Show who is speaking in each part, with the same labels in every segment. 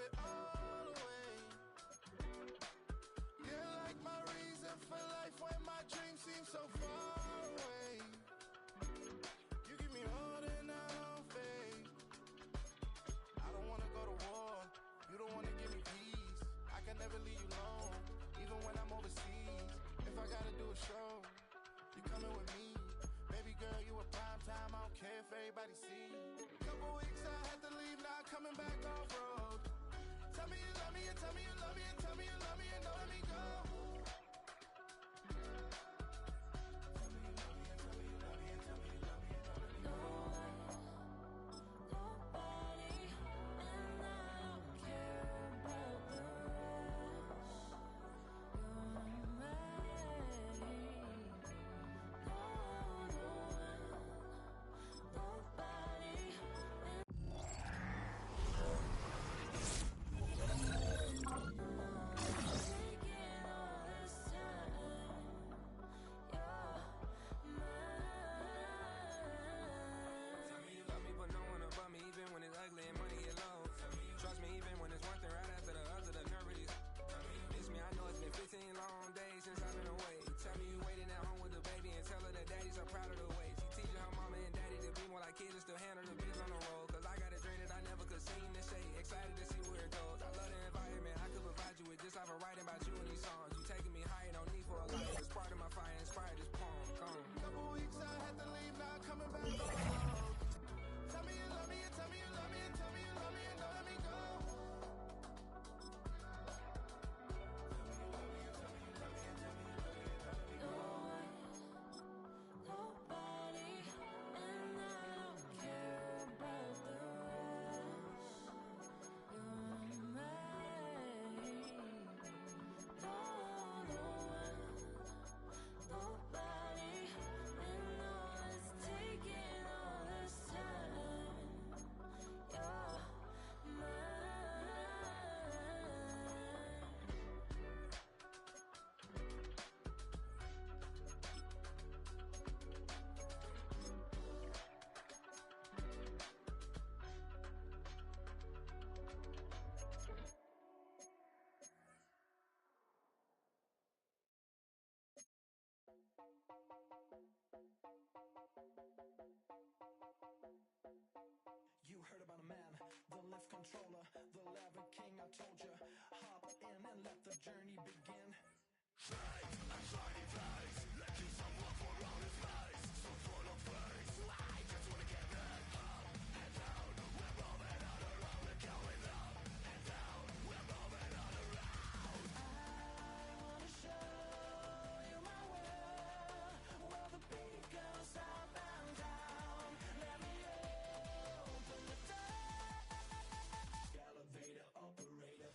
Speaker 1: it all away. You're like my reason for life when my dreams seem so far away. You give me holding out faith. I don't wanna go to war. You don't wanna give me peace. I can never leave you alone, even when I'm overseas. If I gotta do a show, you coming with me. Baby girl, you a prime time. I don't care if everybody see. Couple weeks I had to leave, now I'm coming back off road. Tell me you love me and tell me you love me and tell me you love me and don't let me go.
Speaker 2: You heard about a man, the lift controller, the lever king. I told you, hop in and let the journey begin. Straight and shiny face, making some love around his face. So full of face, I just wanna get back up and down. We're moving on around, we're going up and down. We're moving on around. I wanna show you my world, where the beat goes up and down. Let me open the door. Elevator operator.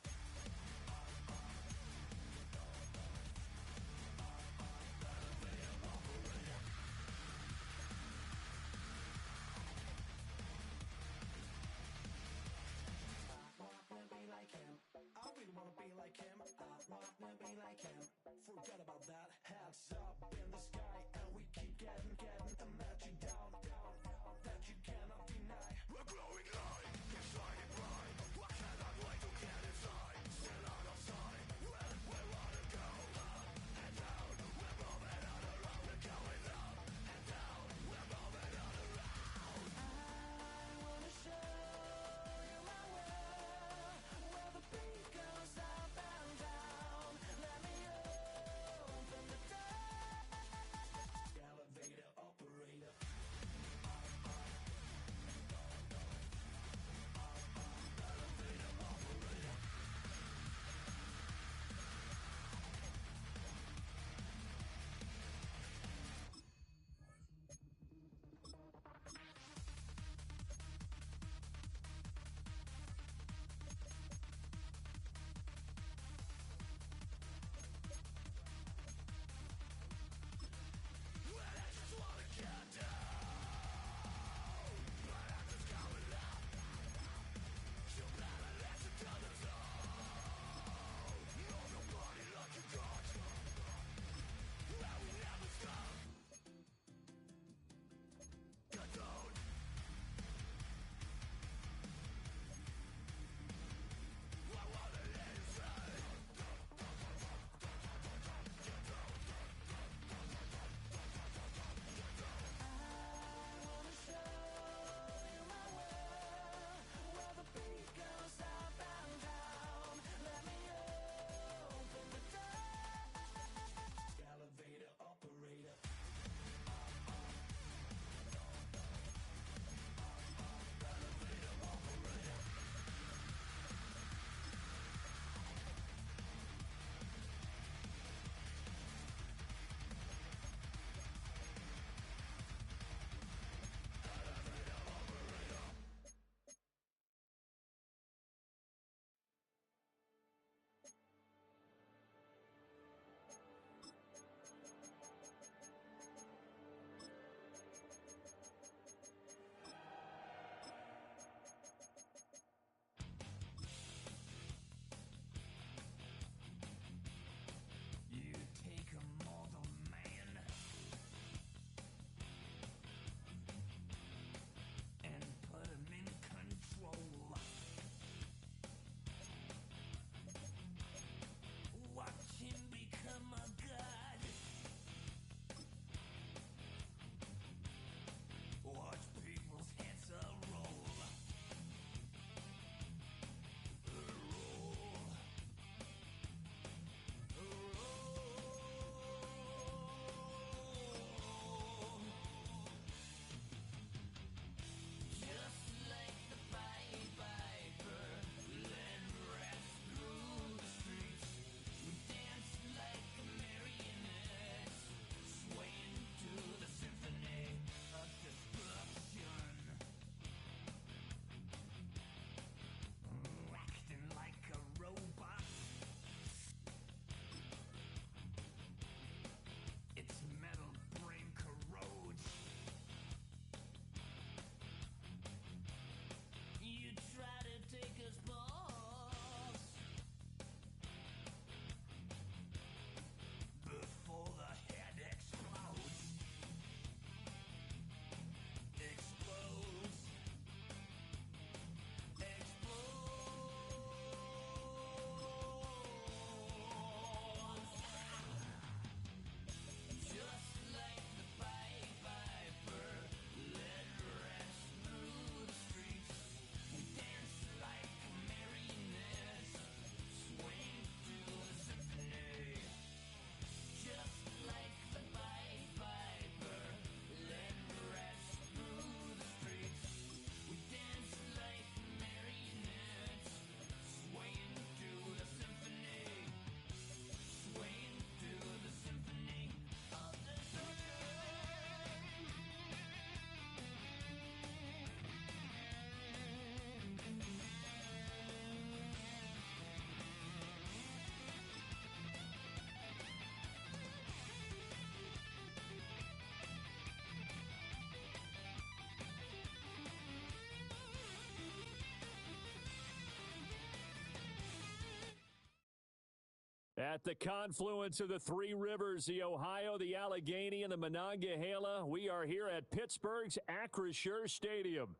Speaker 3: At the confluence of the three rivers, the Ohio, the Allegheny, and the Monongahela, we are here at Pittsburgh's Acrisure Stadium.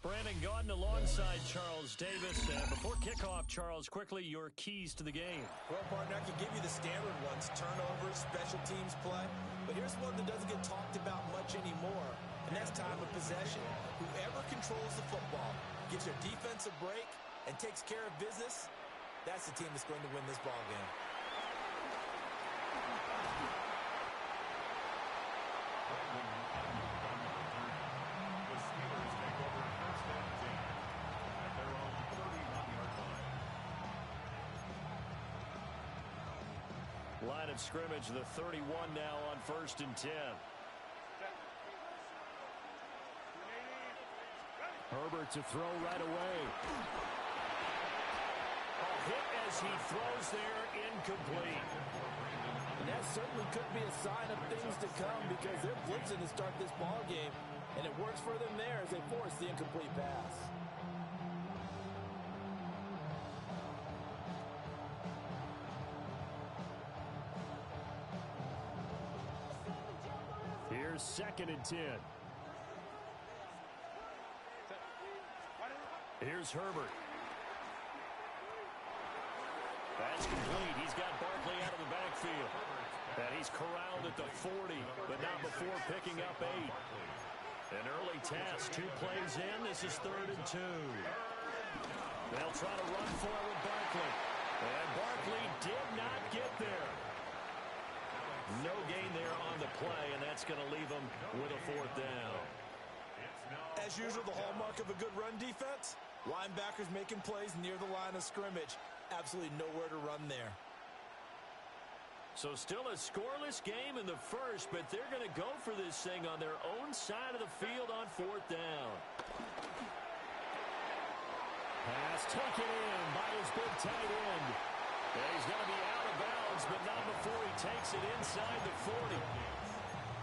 Speaker 3: Brandon Gaudin alongside Charles Davis. Before kickoff, Charles, quickly, your keys to the game.
Speaker 4: Well, partner, I can give you the standard ones, turnovers, special teams play. But here's one that doesn't get talked about much anymore, and that's time of possession. Whoever controls the football, gives their defense a break, and takes care of business, that's the team that's going to win this ball game.
Speaker 3: Line of scrimmage, the 31 now on 1st and 10. Herbert to throw right away. A hit as he throws there, incomplete.
Speaker 4: And that certainly could be a sign of things to come because they're blitzing to start this ball game, and it works for them there as they force the incomplete pass.
Speaker 3: Here's 2nd and 10. Here's Herbert. That's complete. He's got Barkley out of the backfield. And he's corralled at the 40, but not before picking up 8. An early task, 2 plays in. This is 3rd and 2. They'll try to run for it with Barkley. And Barkley did not get there. No gain there on the play, and that's going to leave them with a 4th down.
Speaker 4: As usual, the hallmark of a good run defense, linebackers making plays near the line of scrimmage. Absolutely nowhere to run there.
Speaker 3: So still a scoreless game in the first, but they're going to go for this thing on their own side of the field on 4th down. Pass taken in by his big tight end. And he's going to be out of bounds, but not before he takes it inside the 40.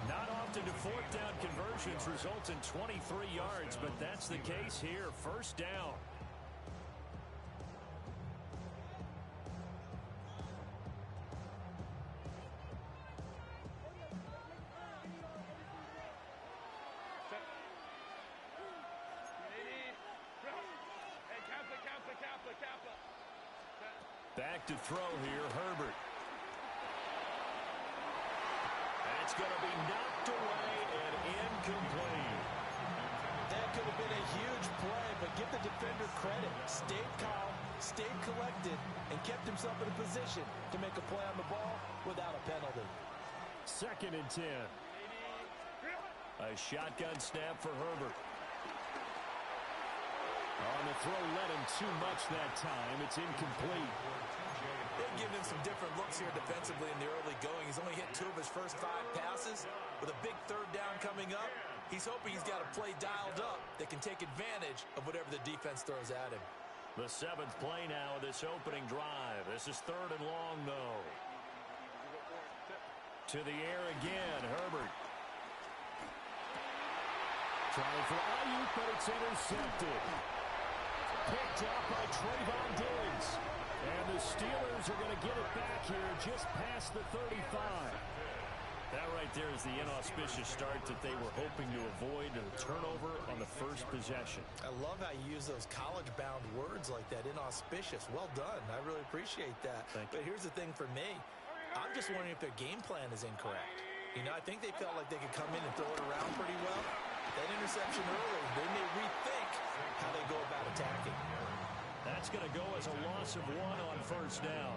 Speaker 3: Not often do 4th down conversions result in 23 yards, but that's the case here. 1st down. Back to throw here, Herbert. That's going to be knocked away and incomplete.
Speaker 4: That could have been a huge play, but give the defender credit. Stayed calm, stayed collected, and kept himself in a position to make a play on the ball without a penalty.
Speaker 3: 2nd and 10. A shotgun snap for Herbert. On the throw, led him too much that time. It's incomplete.
Speaker 4: They've given him some different looks here defensively in the early going. He's only hit 2 of his first 5 passes. With a big 3rd down coming up, he's hoping he's got a play dialed up that can take advantage of whatever the defense throws at him.
Speaker 3: The 7th play now of this opening drive. This is 3rd and long, though. To the air again, Herbert. Trying for Ayuk, but it's intercepted. Picked up by Trayvon Diggs. And the Steelers are going to get it back here just past the 35. That right there is the inauspicious start that they were hoping to avoid, a turnover on the first possession.
Speaker 4: I love how you use those college-bound words like that, inauspicious. Well done. I really appreciate that. But here's the thing for me. I'm just wondering if their game plan is incorrect. You know, I think they felt like they could come in and throw it around pretty well. That interception early, they may rethink how they go about attacking.
Speaker 3: That's going to go as a loss of 1 on 1st down.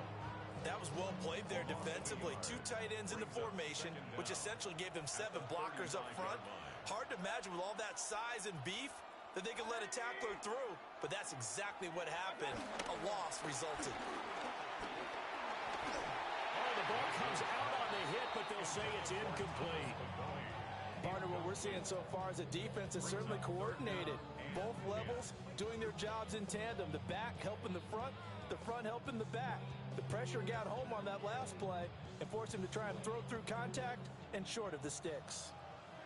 Speaker 4: That was well played there defensively. 2 tight ends in the formation, which essentially gave them 7 blockers up front. Hard to imagine with all that size and beef that they could let a tackler through, but that's exactly what happened. A loss resulted.
Speaker 3: Oh, the ball comes out on the hit, but they'll say it's incomplete.
Speaker 4: Partner, what we're seeing so far is a defense that's certainly coordinated. Both levels doing their jobs in tandem. The back helping the front helping the back. The pressure got home on that last play and forced him to try and throw through contact and short of the sticks.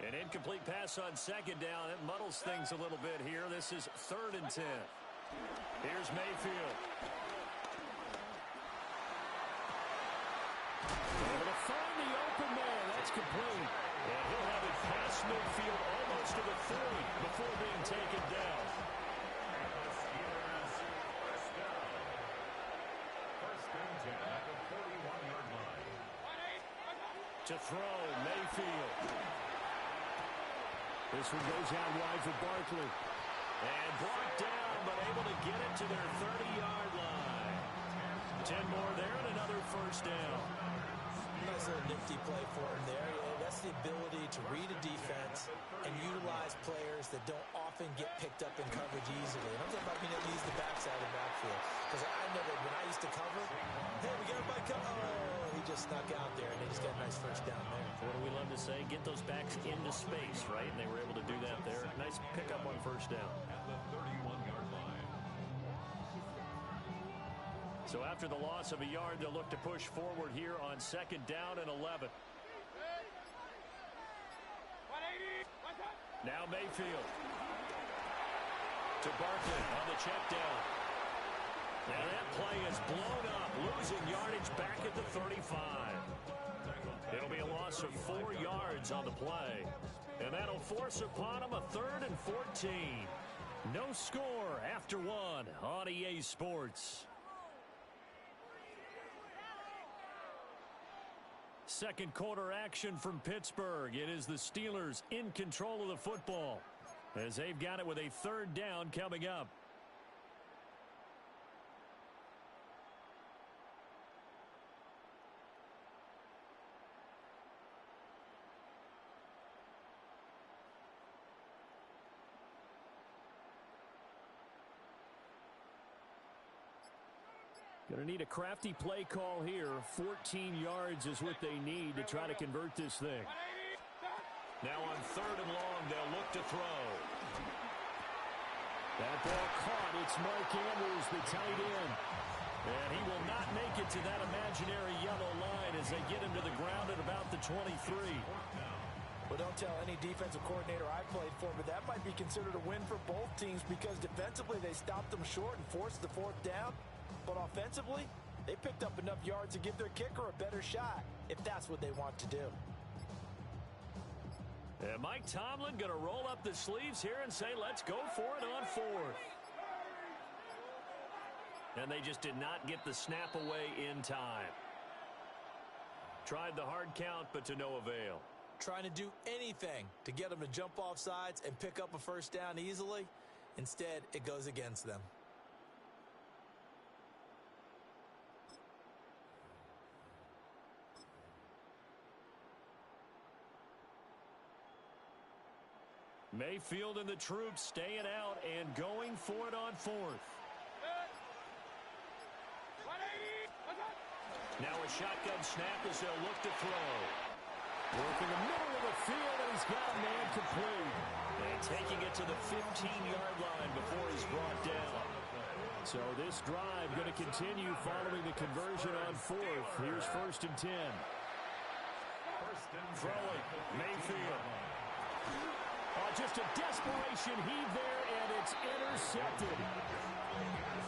Speaker 3: An incomplete pass on 2nd down. It muddles things a little bit here. This is 3rd and 10. Here's Mayfield. complete. And he'll have it past midfield almost to the 40 before being taken down. To throw, Mayfield. This one goes out wide for Barkley. And brought down, but able to get it to their 30-yard line. 10 more there and another first down.
Speaker 4: Nice little nifty play for him there. Yeah, that's the ability to read a defense and utilize players that don't often get picked up in coverage easily. And I'm talking about being able to use the backside of the backfield. Because I know that when I used to cover, hey, we got everybody cover. Oh, he just snuck out there, and they just got a nice first down there.
Speaker 3: What do we love to say? Get those backs into space, right? And they were able to do that there. Nice pickup on first down.
Speaker 5: At the 31-yard line.
Speaker 3: So after the loss of a yard, they'll look to push forward here on second down and 11. Now Mayfield. To Barkley on the check down. Now that play is blown up, losing yardage back at the 35. It'll be a loss of 4 yards on the play. And that'll force upon him a 3rd and 14. No score after 1 on EA Sports. Second quarter action from Pittsburgh. It is the Steelers in control of the football as they've got it with a 3rd down coming up. Going to need a crafty play call here. 14 yards is what they need to try to convert this thing. Now on 3rd and long, they'll look to throw. That ball caught. It's Mark Andrews, the tight end. And he will not make it to that imaginary yellow line as they get him to the ground at about the 23.
Speaker 4: Well, don't tell any defensive coordinator I played for, but that might be considered a win for both teams because defensively they stopped them short and forced the 4th down. But offensively, they picked up enough yards to give their kicker a better shot, if that's what they want to do.
Speaker 3: And Mike Tomlin going to roll up the sleeves here and say, let's go for it on 4th. And they just did not get the snap away in time. Tried the hard count, but to no avail.
Speaker 4: Trying to do anything to get them to jump off sides and pick up a first down easily. Instead, it goes against them.
Speaker 3: Mayfield and the troops staying out and going for it on 4th. Now a shotgun snap as they'll look to throw. Working the middle of the field, and he's got a man complete. And taking it to the 15-yard line before he's brought down. So this drive going to continue following the conversion on 4th. Here's 1st and 10. Throwing, Mayfield. Just a desperation heave there, and it's intercepted.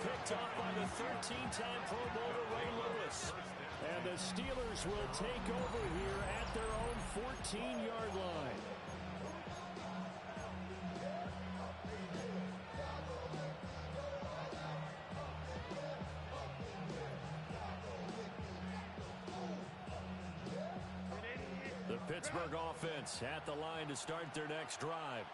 Speaker 3: Picked off by the 13-time Pro Bowler Ray Lewis. And the Steelers will take over here at their own 14-yard line. Pittsburgh offense at the line to start their next drive.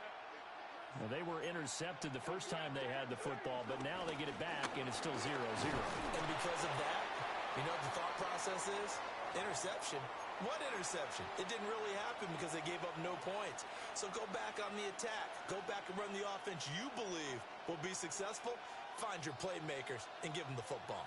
Speaker 3: Now, they were intercepted the first time they had the football, but now they get it back, and it's still 0-0.
Speaker 4: And because of that, you know what the thought process is? Interception. What interception? It didn't really happen because they gave up no points. So go back on the attack. Go back and run the offense you believe will be successful. Find your playmakers and give them the football.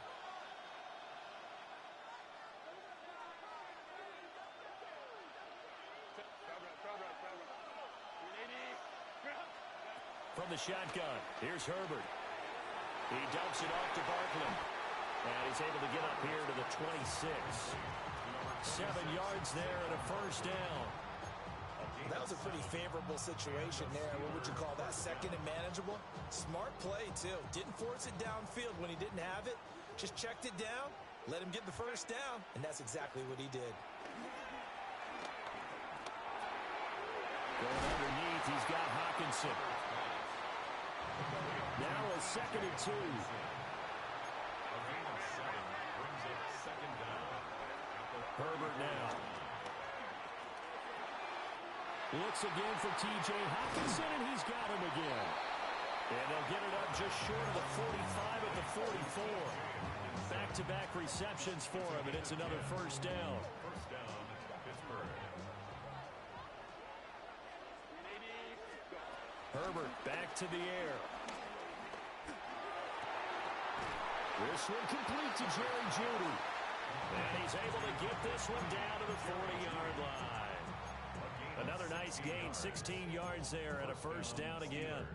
Speaker 3: From the shotgun, here's Herbert. He dumps it off to Barkley. And he's able to get up here to the 26. 7 yards there and a first down.
Speaker 4: That was a pretty favorable situation there. What would you call that? 2nd and manageable? Smart play, too. Didn't force it downfield when he didn't have it. Just checked it down, let him get the first down, and that's exactly what he did.
Speaker 3: Going underneath, he's got Hawkinson. Now a 2nd and 2.
Speaker 5: A gain of 7 brings up 2nd down.
Speaker 3: Herbert now. Looks again for T.J. Hawkinson, and he's got him again. And they'll get it up just short of the 45 at the 44. Back-to-back receptions for him, and it's another 1st down.
Speaker 5: First down, Pittsburgh.
Speaker 3: Herbert back to the air. This one complete to Jerry Jeudy. And he's able to get this one down to the 40-yard line. Another nice gain, 16 yards there and a 1st down again.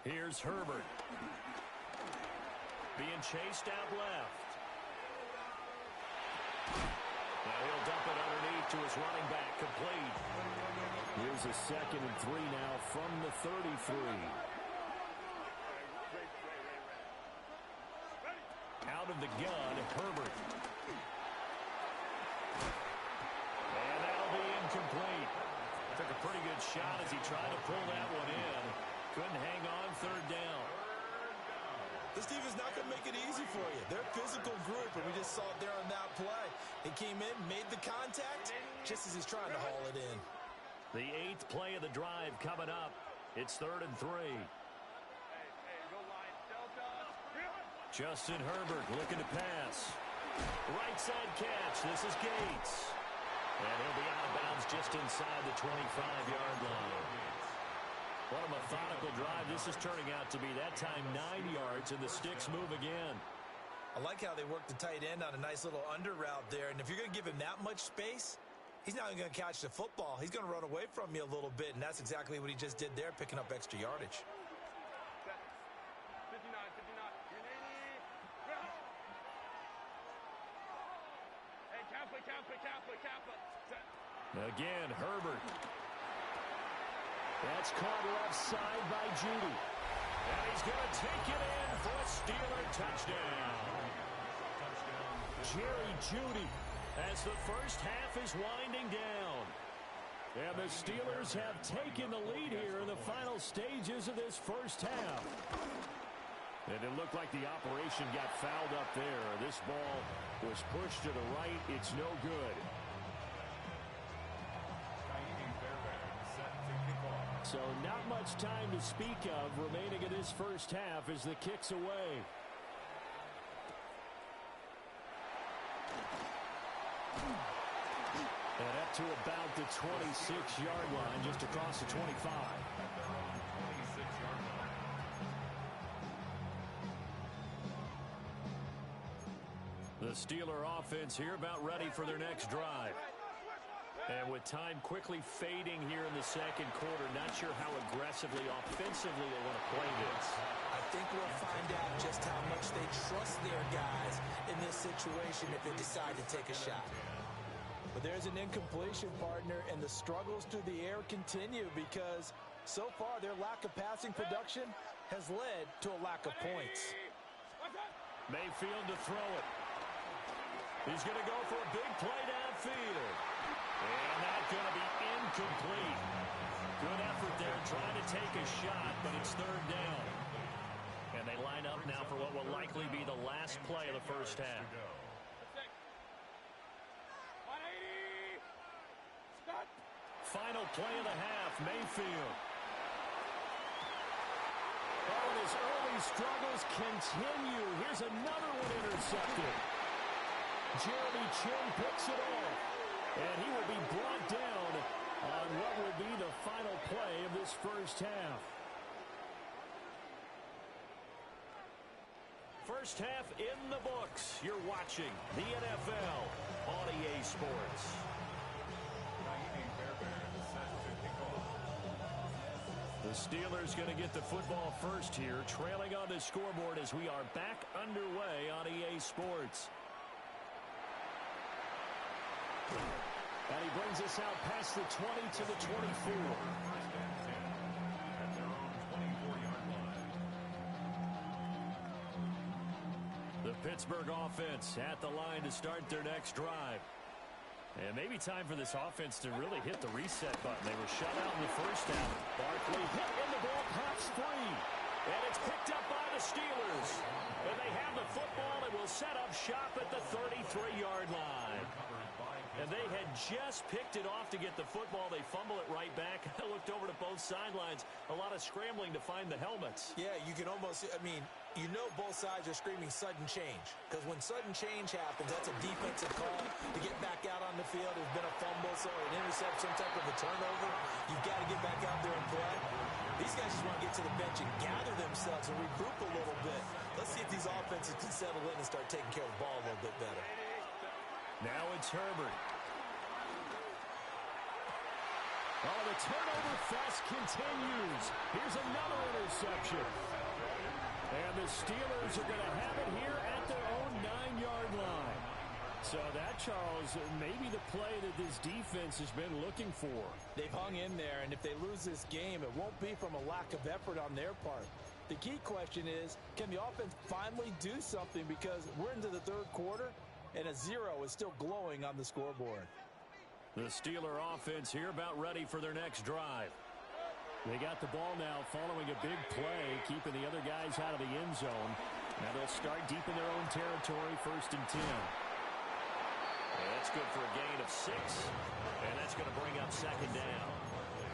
Speaker 3: Here's Herbert. Being chased out left. Now he'll dump it underneath to his running back, complete. Here's a 2nd and 3 now from the 33. Out of the gun, Herbert. And that'll be incomplete. Took a pretty good shot as he tried to pull that one in. Couldn't hang on, 3rd down.
Speaker 4: This team is not going to make it easy for you. They're a physical group, and we just saw it there on that play. He came in, made the contact, just as he's trying to haul it in.
Speaker 3: The 8th play of the drive coming up. It's 3rd and 3. Justin Herbert looking to pass. Right side catch. This is Gates. And he'll be out of bounds just inside the 25-yard line. What a methodical drive this is turning out to be. That time 9 yards, and the sticks move again.
Speaker 4: I like how they work the tight end on a nice little under route there. And if you're going to give him that much space, he's not going to catch the football. He's going to run away from you a little bit, and that's exactly what he just did there, picking up extra yardage.
Speaker 3: Again, Herbert. That's caught left side by Jeudy. And he's going to take it in for a Steeler touchdown. Jerry Jeudy as the first half is winding down. And the Steelers have taken the lead here in the final stages of this first half. And it looked like the operation got fouled up there. This ball was pushed to the right. It's no good. So not much time to speak of remaining in this first half as the kick's away. And up to about the 26-yard line, just across the 25. The Steeler offense here about ready for their next drive. And with time quickly fading here in the second quarter, not sure how aggressively, offensively they want to play this.
Speaker 4: I think we'll find out just how much they trust their guys in this situation if they decide to take a shot. But there's an incompletion, partner, and the struggles through the air continue because so far their lack of passing production has led to a lack of points.
Speaker 3: Mayfield to throw it. He's going to go for a big play downfield. And that's going to be incomplete. Good effort there trying to take a shot, but it's 3rd down. And they line up now for what will likely be the last play of the first half. Final play of the half, Mayfield. Oh, and his early struggles continue. Here's another one intercepted. Jeremy Chin picks it off. And he will be brought down on what will be the final play of this first half. First half in the books. You're watching the NFL on EA Sports. The Steelers going to get the football first here, trailing on the scoreboard as we are back underway on EA Sports. And he brings us out past the 20 to the 24. The pitch Pittsburgh offense at the line to start their next drive. And maybe time for this offense to really hit the reset button. They were shut out in the first half. Barkley hit in the ball, pops free. And it's picked up by the Steelers. And they have the football and will set up shop at the 33-yard line. And they had just picked it off to get the football. They fumble it right back. I looked over to both sidelines. A lot of scrambling to find the helmets.
Speaker 4: Yeah, you can almost, I mean, you know both sides are screaming sudden change. Because when sudden change happens, that's a defensive call to get back out on the field. There's been a fumble, so an interception, some type of a turnover. You've got to get back out there and play. These guys just want to get to the bench and gather themselves and regroup a little bit. Let's see if these offenses can settle in and start taking care of the ball a little bit better.
Speaker 3: Now it's Herbert. Oh, the turnover fest continues. Here's another interception. And the Steelers are going to have it here at their own 9-yard line. So that, Charles, maybe the play that this defense has been looking for.
Speaker 4: They've hung in there, and if they lose this game, it won't be from a lack of effort on their part. The key question is, can the offense finally do something? Because we're into the third quarter, and a 0 is still glowing on the scoreboard.
Speaker 3: The Steeler offense here about ready for their next drive. They got the ball now following a big play, keeping the other guys out of the end zone. Now they'll start deep in their own territory, 1st and 10. And that's good for a gain of 6, and that's going to bring up 2nd down.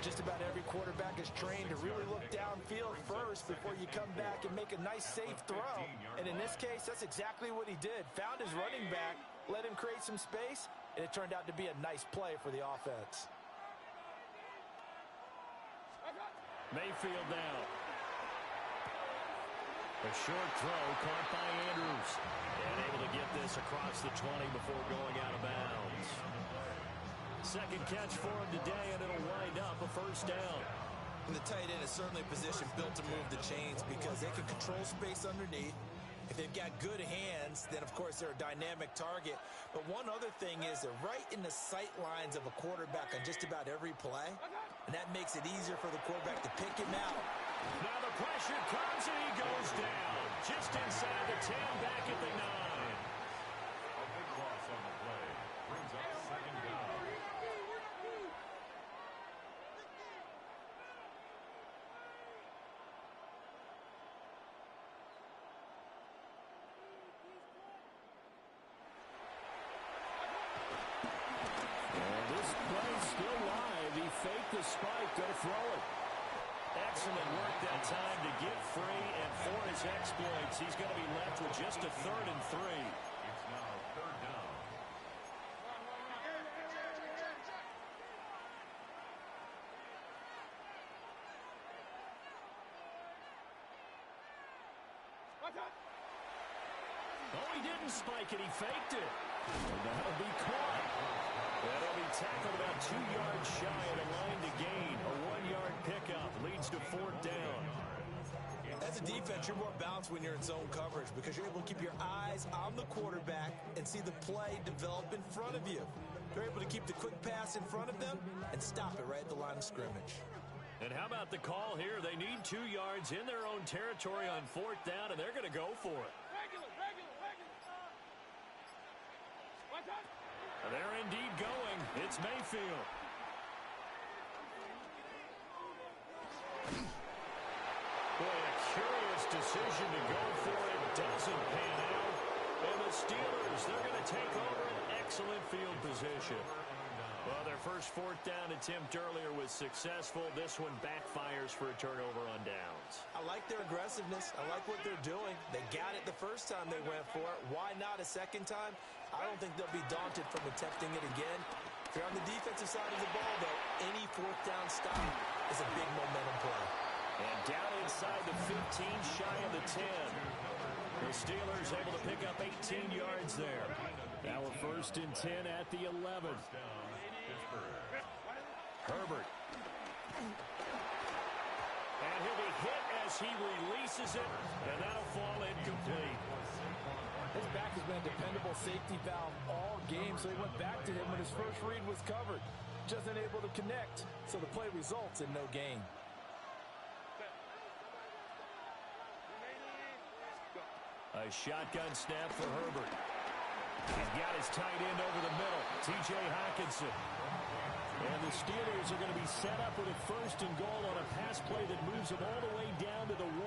Speaker 4: Just about every quarterback is trained to really look downfield first before you come back and make a nice, safe throw. And in this case, that's exactly what he did. Found his running back, let him create some space, and it turned out to be a nice play for the offense.
Speaker 3: Mayfield now. A short throw caught by Andrews. And able to get this across the 20 before going out of bounds. 2nd catch for him today, and it'll wind up a 1st down.
Speaker 4: And the tight end is certainly a position built to move the chains because they can control space underneath. If they've got good hands, then, of course, they're a dynamic target. But one other thing is they're right in the sight lines of a quarterback on just about every play, and that makes it easier for the quarterback to pick him out.
Speaker 3: Now the pressure comes, and he goes down. Just inside the 10, back at the 9.
Speaker 5: A big loss on the play. Brings up 2nd down.
Speaker 3: Still live. He faked the spike. Going to throw it. Excellent work that time to get free, and for his exploits, he's going to be left with just a 3rd and 3.
Speaker 5: It's now 3rd down.
Speaker 3: Oh, he didn't spike it. He faked it. And that'll be caught. That'll be tackled about 2 yards shy of the line to gain. A 1-yard pickup leads to 4th down.
Speaker 4: As a defense, you're more balanced when you're in zone coverage because you're able to keep your eyes on the quarterback and see the play develop in front of you. They're able to keep the quick pass in front of them and stop it right at the line of scrimmage.
Speaker 3: And how about the call here? They need 2 yards in their own territory on 4th down, and they're going to go for it. They're indeed going. It's Mayfield. Boy, a curious decision to go for it. Doesn't pan out. And the Steelers, they're going to take over an excellent field position. Well, their first 4th down attempt earlier was successful. This one backfires for a turnover on downs.
Speaker 4: I like their aggressiveness. I like what they're doing. They got it the first time they went for it. Why not a second time? I don't think they'll be daunted from attempting it again. If you're on the defensive side of the ball, though, any 4th down stop is a big momentum play.
Speaker 3: And down inside the 15, shy of the 10. The Steelers able to pick up 18 yards there. Now a 1st and 10 at the 11. Herbert. And he'll be hit as he releases it, and that'll fall incomplete.
Speaker 6: His back has been a dependable safety valve all game, so he went back to him when his first read was covered. Just unable to connect, so the play results in no gain.
Speaker 3: A A shotgun snap for Herbert. He's got his tight end over the middle, T.J. Hockenson. And the Steelers are going to be set up with a 1st and goal on a pass play that moves them all the way down to the 1.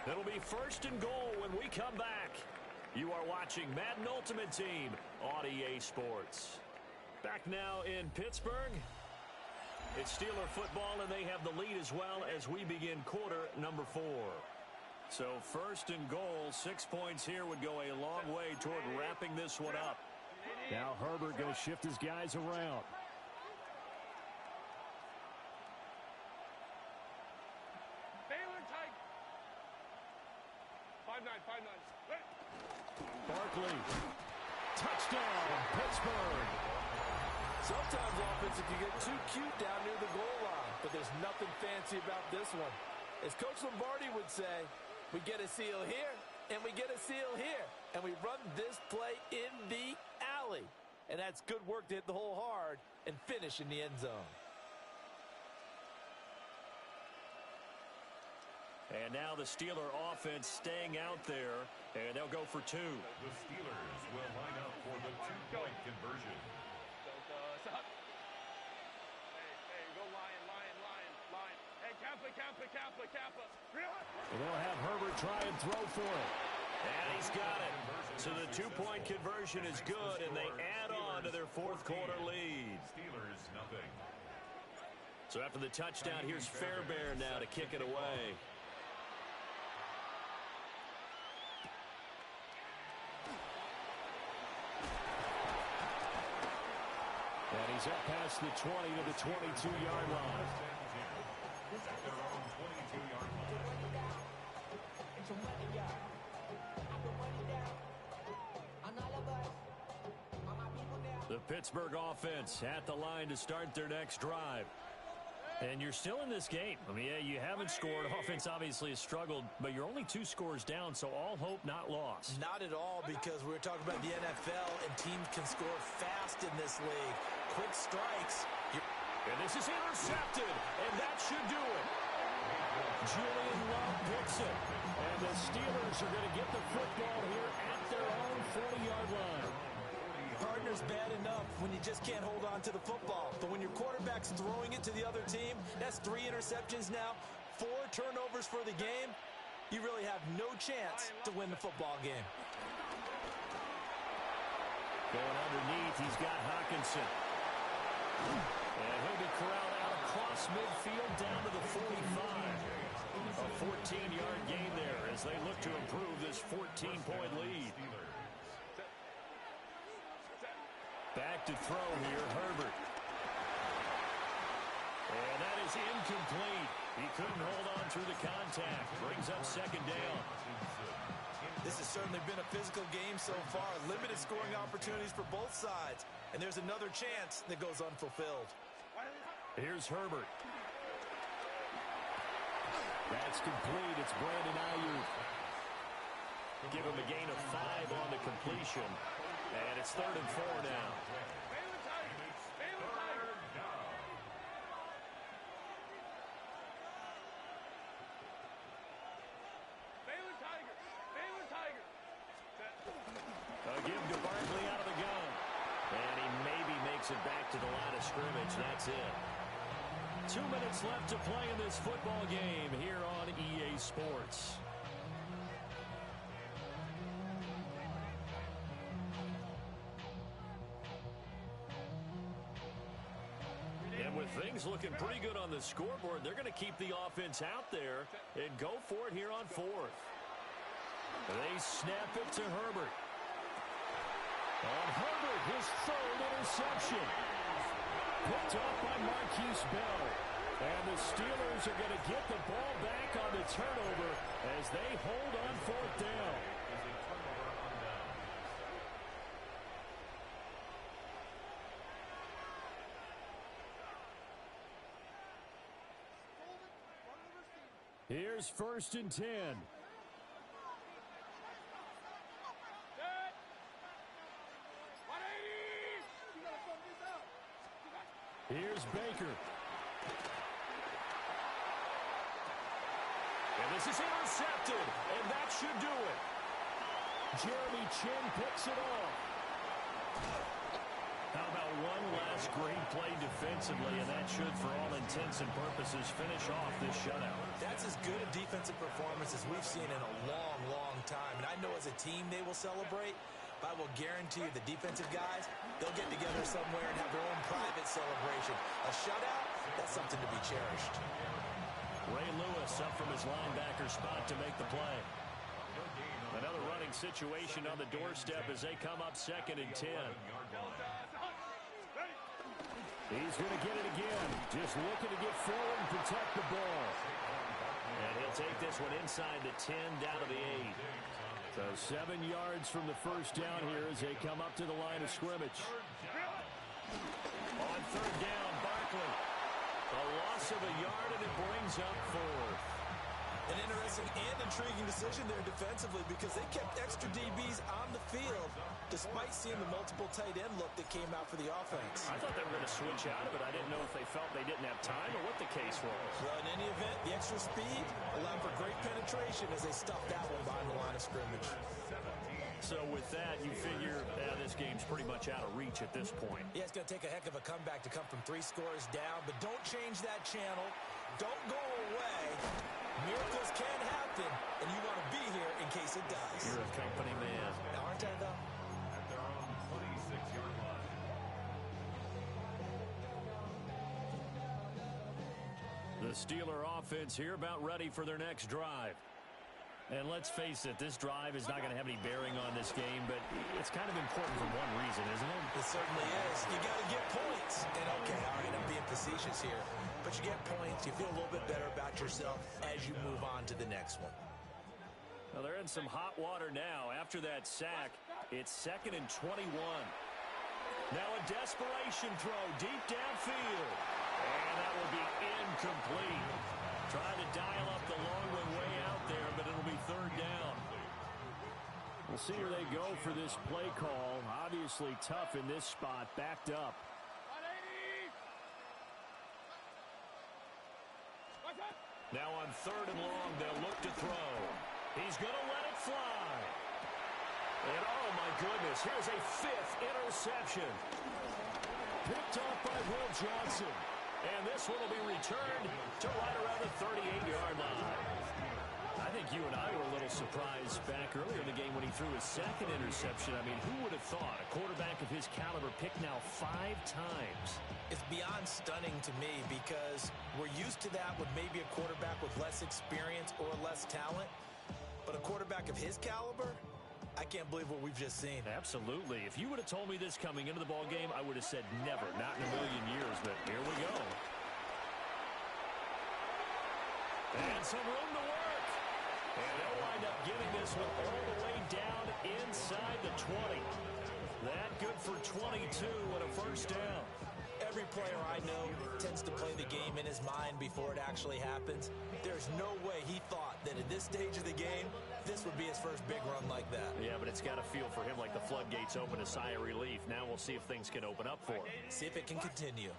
Speaker 3: It'll be 1st and goal when we come back. You are watching Madden Ultimate Team on EA Sports. Back now in Pittsburgh. It's Steeler football, and they have the lead as well as we begin quarter number 4. So 1st and goal, 6 points here would go a long way toward wrapping this one up.
Speaker 7: Now Herbert going to shift his guys around.
Speaker 3: Barkley. Touchdown, Pittsburgh.
Speaker 6: Sometimes offense can get too cute down near the goal line, but there's nothing fancy about this one. As Coach Lombardi would say, we get a seal here, and we get a seal here, and we run this play in the alley. And that's good work to hit the hole hard and finish in the end zone.
Speaker 3: And now the Steeler offense staying out there, and they'll go for 2.
Speaker 5: The Steelers will line up for the 2-point conversion.
Speaker 7: And they'll have Herbert try and throw for it.
Speaker 3: And he's got it. So the 2-point conversion is good, and they add on to their 4th quarter lead.
Speaker 5: Steelers nothing.
Speaker 3: So after the touchdown, here's Fairbairn now to kick it away.
Speaker 7: And he's up past the 20 to the 22-yard line.
Speaker 5: At their own 22-yard line.
Speaker 3: The Pittsburgh offense at the line to start their next drive. And you're still in this game. I mean, yeah, you haven't scored. Offense obviously has struggled, but you're only 2 scores down, so all hope not lost.
Speaker 4: Not at all, because we're talking about the NFL, and teams can score fast in this league. Quick strikes.
Speaker 3: And this is intercepted, and that should do it. Julian Love picks it. And the Steelers are going to get the football here at their own 40-yard line.
Speaker 4: Partner's bad enough when you just can't hold on to the football. But when your quarterback's throwing it to the other team, that's 3 interceptions now, 4 turnovers for the game. You really have no chance to win the football game.
Speaker 3: Going underneath, he's got Hockenson. And he'll be corralled out across midfield down to the 45. A 14-yard gain there as they look to improve this 14-point lead. Back to throw here, Herbert. And that is incomplete. He couldn't hold on through the contact. Brings up 2nd down.
Speaker 4: This has certainly been a physical game so far. Limited scoring opportunities for both sides. And there's another chance that goes unfulfilled.
Speaker 3: Here's Herbert. That's complete. It's Brandon Ayuk. Give him a gain of 5 on the completion. And it's 3rd and 4 now. A give to Barkley out of the gun. And he maybe makes it back to the line of scrimmage. That's it. 2 minutes left to play in this football game here on EA Sports. And with things looking pretty good on the scoreboard, they're going to keep the offense out there and go for it here on 4th. They snap it to Herbert. And Herbert, his 3rd interception. Picked up by Marquise Bell. And the Steelers are going to get the ball back on the turnover as they hold on 4th down.
Speaker 7: Here's 1st and 10.
Speaker 3: Here's Baker. This is intercepted, and that should do it. Jeremy Chin picks it off. How about one last great play defensively, and that should, for all intents and purposes, finish off this shutout.
Speaker 4: That's as good a defensive performance as we've seen in a long, long time. And I know as a team they will celebrate, but I will guarantee you the defensive guys, they'll get together somewhere and have their own private celebration. A shutout, that's something to be cherished.
Speaker 3: Ray Lewis up from his linebacker spot to make the play. Another running situation on the doorstep as they come up 2nd and 10. He's going to get it again. Just looking to get forward and protect the ball. And he'll take this one inside the 10, down to the 8. So 7 yards from the first down here as they come up to the line of scrimmage. On 3rd down, Barkley. A loss of a yard, and it brings up 4th.
Speaker 4: An interesting and intriguing decision there defensively because they kept extra DBs on the field despite seeing the multiple tight end look that came out for the offense.
Speaker 3: I thought they were going to switch out of it. I didn't know if they felt they didn't have time or what the case was.
Speaker 4: Well, in any event, the extra speed allowed for great penetration as they stuffed that one behind the line of scrimmage.
Speaker 3: So with that, you figure this game's pretty much out of reach at this point.
Speaker 4: Yeah, it's going to take a heck of a comeback to come from 3 scores down, but don't change that channel. Don't go away. Miracles can happen, and you want to be here in case it does.
Speaker 3: You're a company man.
Speaker 4: Now, aren't I, though?
Speaker 5: At their own 26-yard line.
Speaker 3: The Steeler offense here about ready for their next drive. And let's face it, this drive is not going to have any bearing on this game, but it's kind of important for one reason, isn't it?
Speaker 4: It certainly is. You got to get points. And okay, all right, I'm being facetious here. But you get points, you feel a little bit better about yourself as you move on to the next one.
Speaker 3: Well, they're in some hot water now. After that sack, it's 2nd and 21. Now a desperation throw deep downfield. And that will be incomplete. Trying to dial up the long one way out there, but it'll be 3rd down. We'll see where they go for this play call. Obviously tough in this spot, backed up. Now on 3rd and long, they'll look to throw. He's going to let it fly. And oh my goodness, here's a 5th interception. Picked off by Will Johnson. And this one will be returned to right around the 38-yard line. I think you and I were a little surprised back earlier in the game when he threw his 2nd interception. I mean, who would have thought a quarterback of his caliber picked now 5 times?
Speaker 4: It's beyond stunning to me because we're used to that with maybe a quarterback with less experience or less talent. But a quarterback of his caliber, I can't believe what we've just seen.
Speaker 3: Absolutely. If you would have told me this coming into the ball game, I would have said never, not in a million years, but here we go. And some room to work. And they'll wind up getting this one all the way down inside the 20. That good for 22 and a 1st down.
Speaker 4: Every player I know tends to play the game in his mind before it actually happens. There's no way he thought that at this stage of the game, this would be his first big run like that.
Speaker 3: Yeah, but it's got to feel for him like the floodgates open, a sigh of relief. Now we'll see if things can open up for him.
Speaker 4: See if it can continue.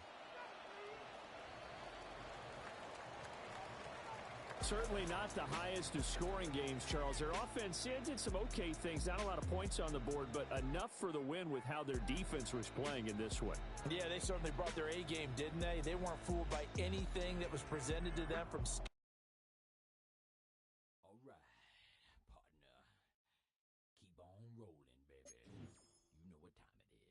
Speaker 7: Certainly not the highest of scoring games, Charles. Their offense did some okay things. Not a lot of points on the board, but enough for the win with how their defense was playing in this one.
Speaker 6: Yeah, they certainly brought their A game, didn't they? They weren't fooled by anything that was presented to them from...
Speaker 8: All right, partner. Keep on rolling, baby. You know what time it is.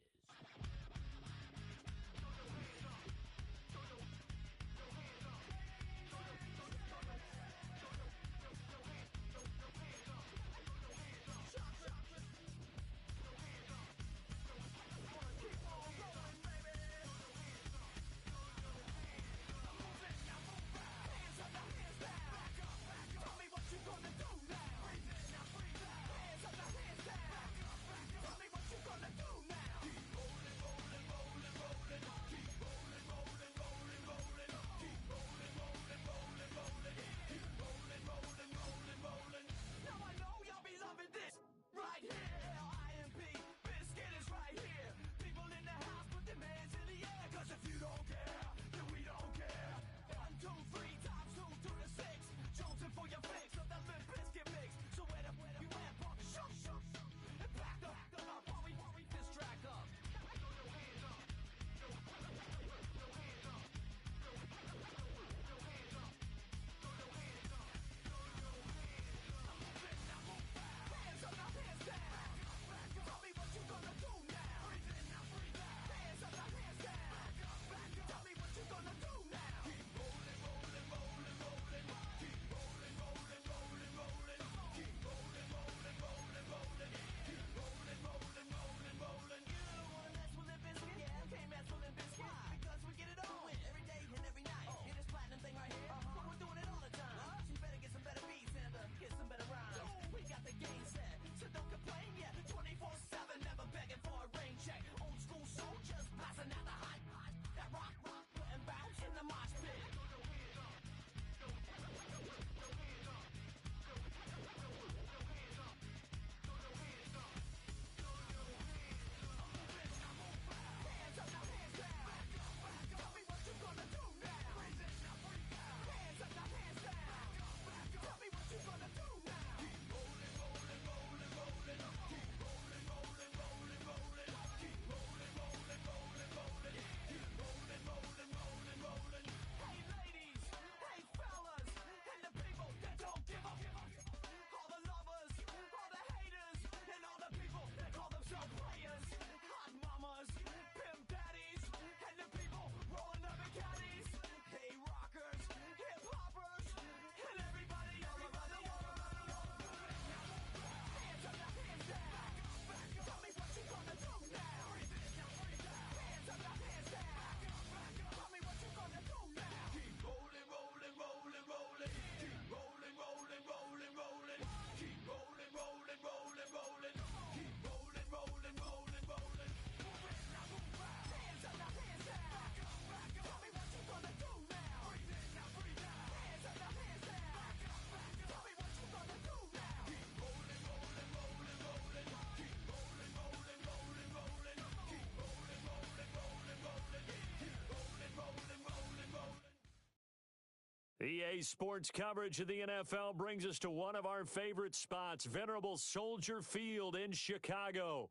Speaker 7: EA Sports coverage of the NFL brings us to one of our favorite spots, venerable Soldier Field in Chicago.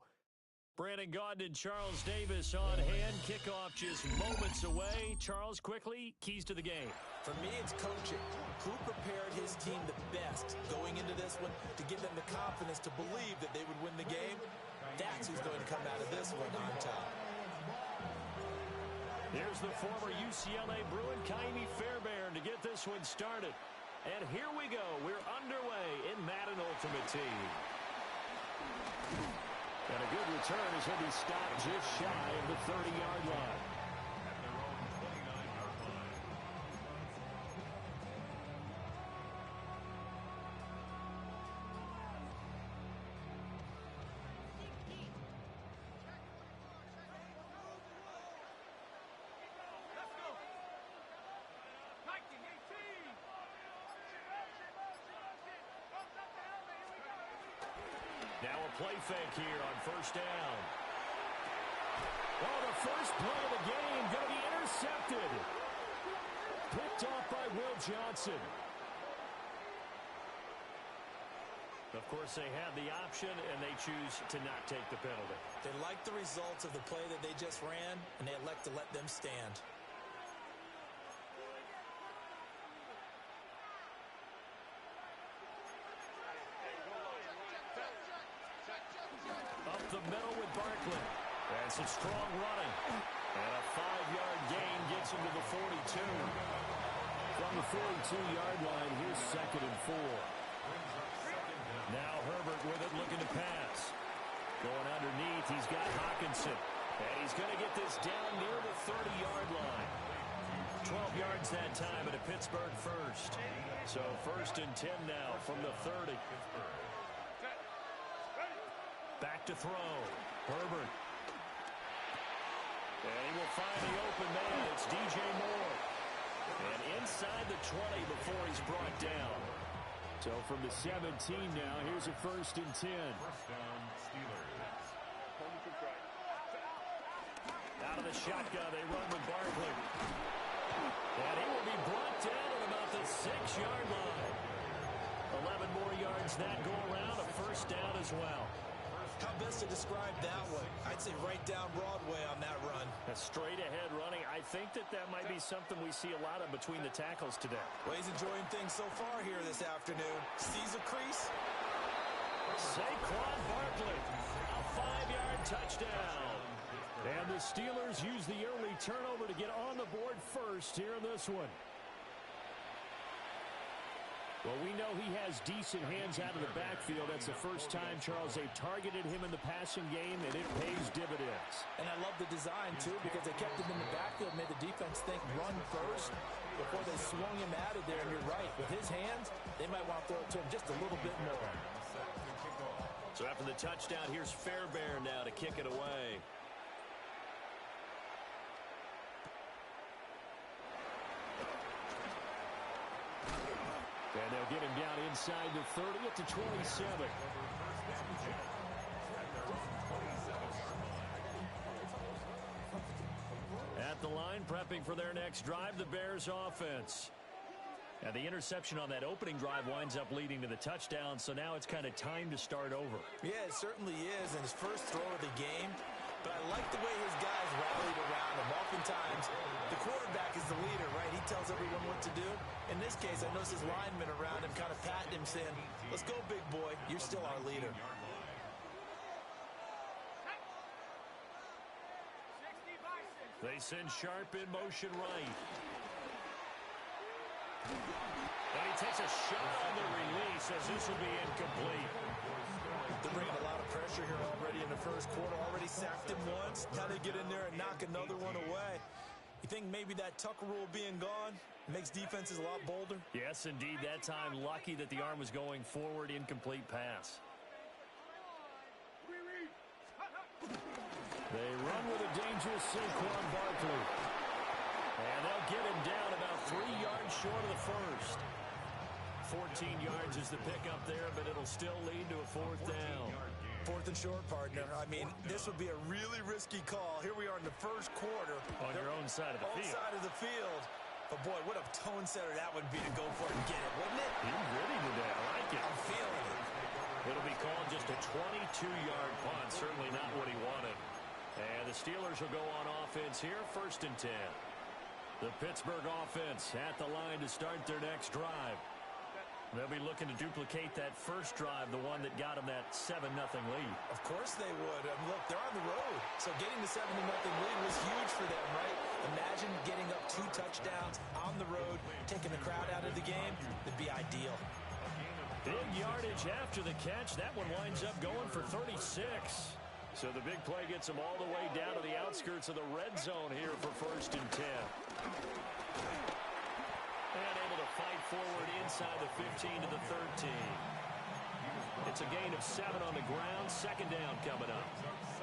Speaker 7: Brandon Gaudin and Charles Davis on hand. Kickoff just moments away. Charles, quickly, keys to the game.
Speaker 4: For me, it's coaching. Who prepared his team the best going into this one to give them the confidence to believe that they would win the game? That's who's going to come out of this one on top.
Speaker 7: Here's the former UCLA Bruin, Kaimi Fairbairn, to get this one started. And here we go. We're underway in Madden Ultimate Team. And a good return as he'll be stopped just shy of the 30-yard line. Now a play fake here on first down. Oh, the first play of the game going to be intercepted. Picked off by Will Johnson. Of course, they had the option, and they choose to not take the penalty.
Speaker 4: They like the results of the play that they just ran, and they elect to let them stand.
Speaker 7: Up the middle with Barkley. That's a strong running. And a 5-yard gain gets him to the 42. From the 42-yard line, here's 2nd and 4. Now Herbert with it, looking to pass. Going underneath, he's got Hawkinson. And he's going to get this down near the 30-yard line. 12 yards that time at a Pittsburgh first. So 1st and 10 now from the 30. Back to throw. Herbert. And he will find the open man. It's DJ Moore. And inside the 20 before he's brought down. So from the 17 now, here's a 1st and 10.
Speaker 5: First down, Steelers.
Speaker 7: Out of the shotgun, they run with Barkley. And he will be brought down at about the 6-yard line. 11 more yards that go around, a 1st down as well.
Speaker 4: How best to describe that one? I'd say right down Broadway on that run.
Speaker 7: A straight-ahead running. I think that might be something we see a lot of between the tackles today.
Speaker 4: Well, he's enjoying things so far here this afternoon. Sees a crease.
Speaker 7: Saquon Barkley, a 5-yard touchdown. And the Steelers use the early turnover to get on the board first here in this one. Well, we know he has decent hands out of the backfield. That's the first time, Charles, they've targeted him in the passing game, and it pays dividends.
Speaker 4: And I love the design, too, because they kept him in the backfield, made the defense think run first before they swung him out of there. And you're right, with his hands, they might want to throw it to him just a little bit more.
Speaker 7: So after the touchdown, here's Fairbairn now to kick it away. And they'll get him down inside the 30 at the 27. At the line, prepping for their next drive, the Bears offense. And the interception on that opening drive winds up leading to the touchdown, so now it's kind of time to start over.
Speaker 4: Yeah, it certainly is, and his first throw of the game. But I like the way his guys rallied around him. Oftentimes, the quarterback is the leader, right? He tells everyone what to do. In this case, I noticed his linemen around him kind of patting him, saying, let's go, big boy. You're still our leader.
Speaker 7: They send Sharp in motion right. And he takes a shot on the release as this will be incomplete.
Speaker 4: They're bringing a lot of pressure here already in the first quarter. Already sacked him once. Now they get in there and knock another one away. You think maybe that Tucker rule being gone makes defenses a lot bolder?
Speaker 7: Yes, indeed. That time, lucky that the arm was going forward. Incomplete pass. They run with a dangerous Saquon Barkley. And they'll get him down about 3 yards short of the first. 14 yards is the pickup there, but it'll still lead to a 4th down.
Speaker 4: 4th and short, partner. I mean, this would be a really risky call. Here we are in the first quarter.
Speaker 7: On your own side of the field.
Speaker 4: Side of the field. But, boy, what a tone setter that would be to go for it and get it, wouldn't it?
Speaker 3: He's ready today. I like it.
Speaker 4: I'm feeling it.
Speaker 3: It'll be called just a 22-yard punt. Certainly not what he wanted. And the Steelers will go on offense here, 1st and 10. The Pittsburgh offense at the line to start their next drive. They'll be looking to duplicate that first drive, the one that got them that 7-0 lead.
Speaker 4: Of course they would. Look, they're on the road. So getting the 7-0 lead was huge for them, right? Imagine getting up 2 touchdowns on the road, taking the crowd out of the game. It'd be ideal.
Speaker 3: Big yardage after the catch. That one winds up going for 36. So the big play gets them all the way down to the outskirts of the red zone here for 1st and 10. And able to fight forward inside the 15 to the 13. It's a gain of 7 on the ground. 2nd down coming up.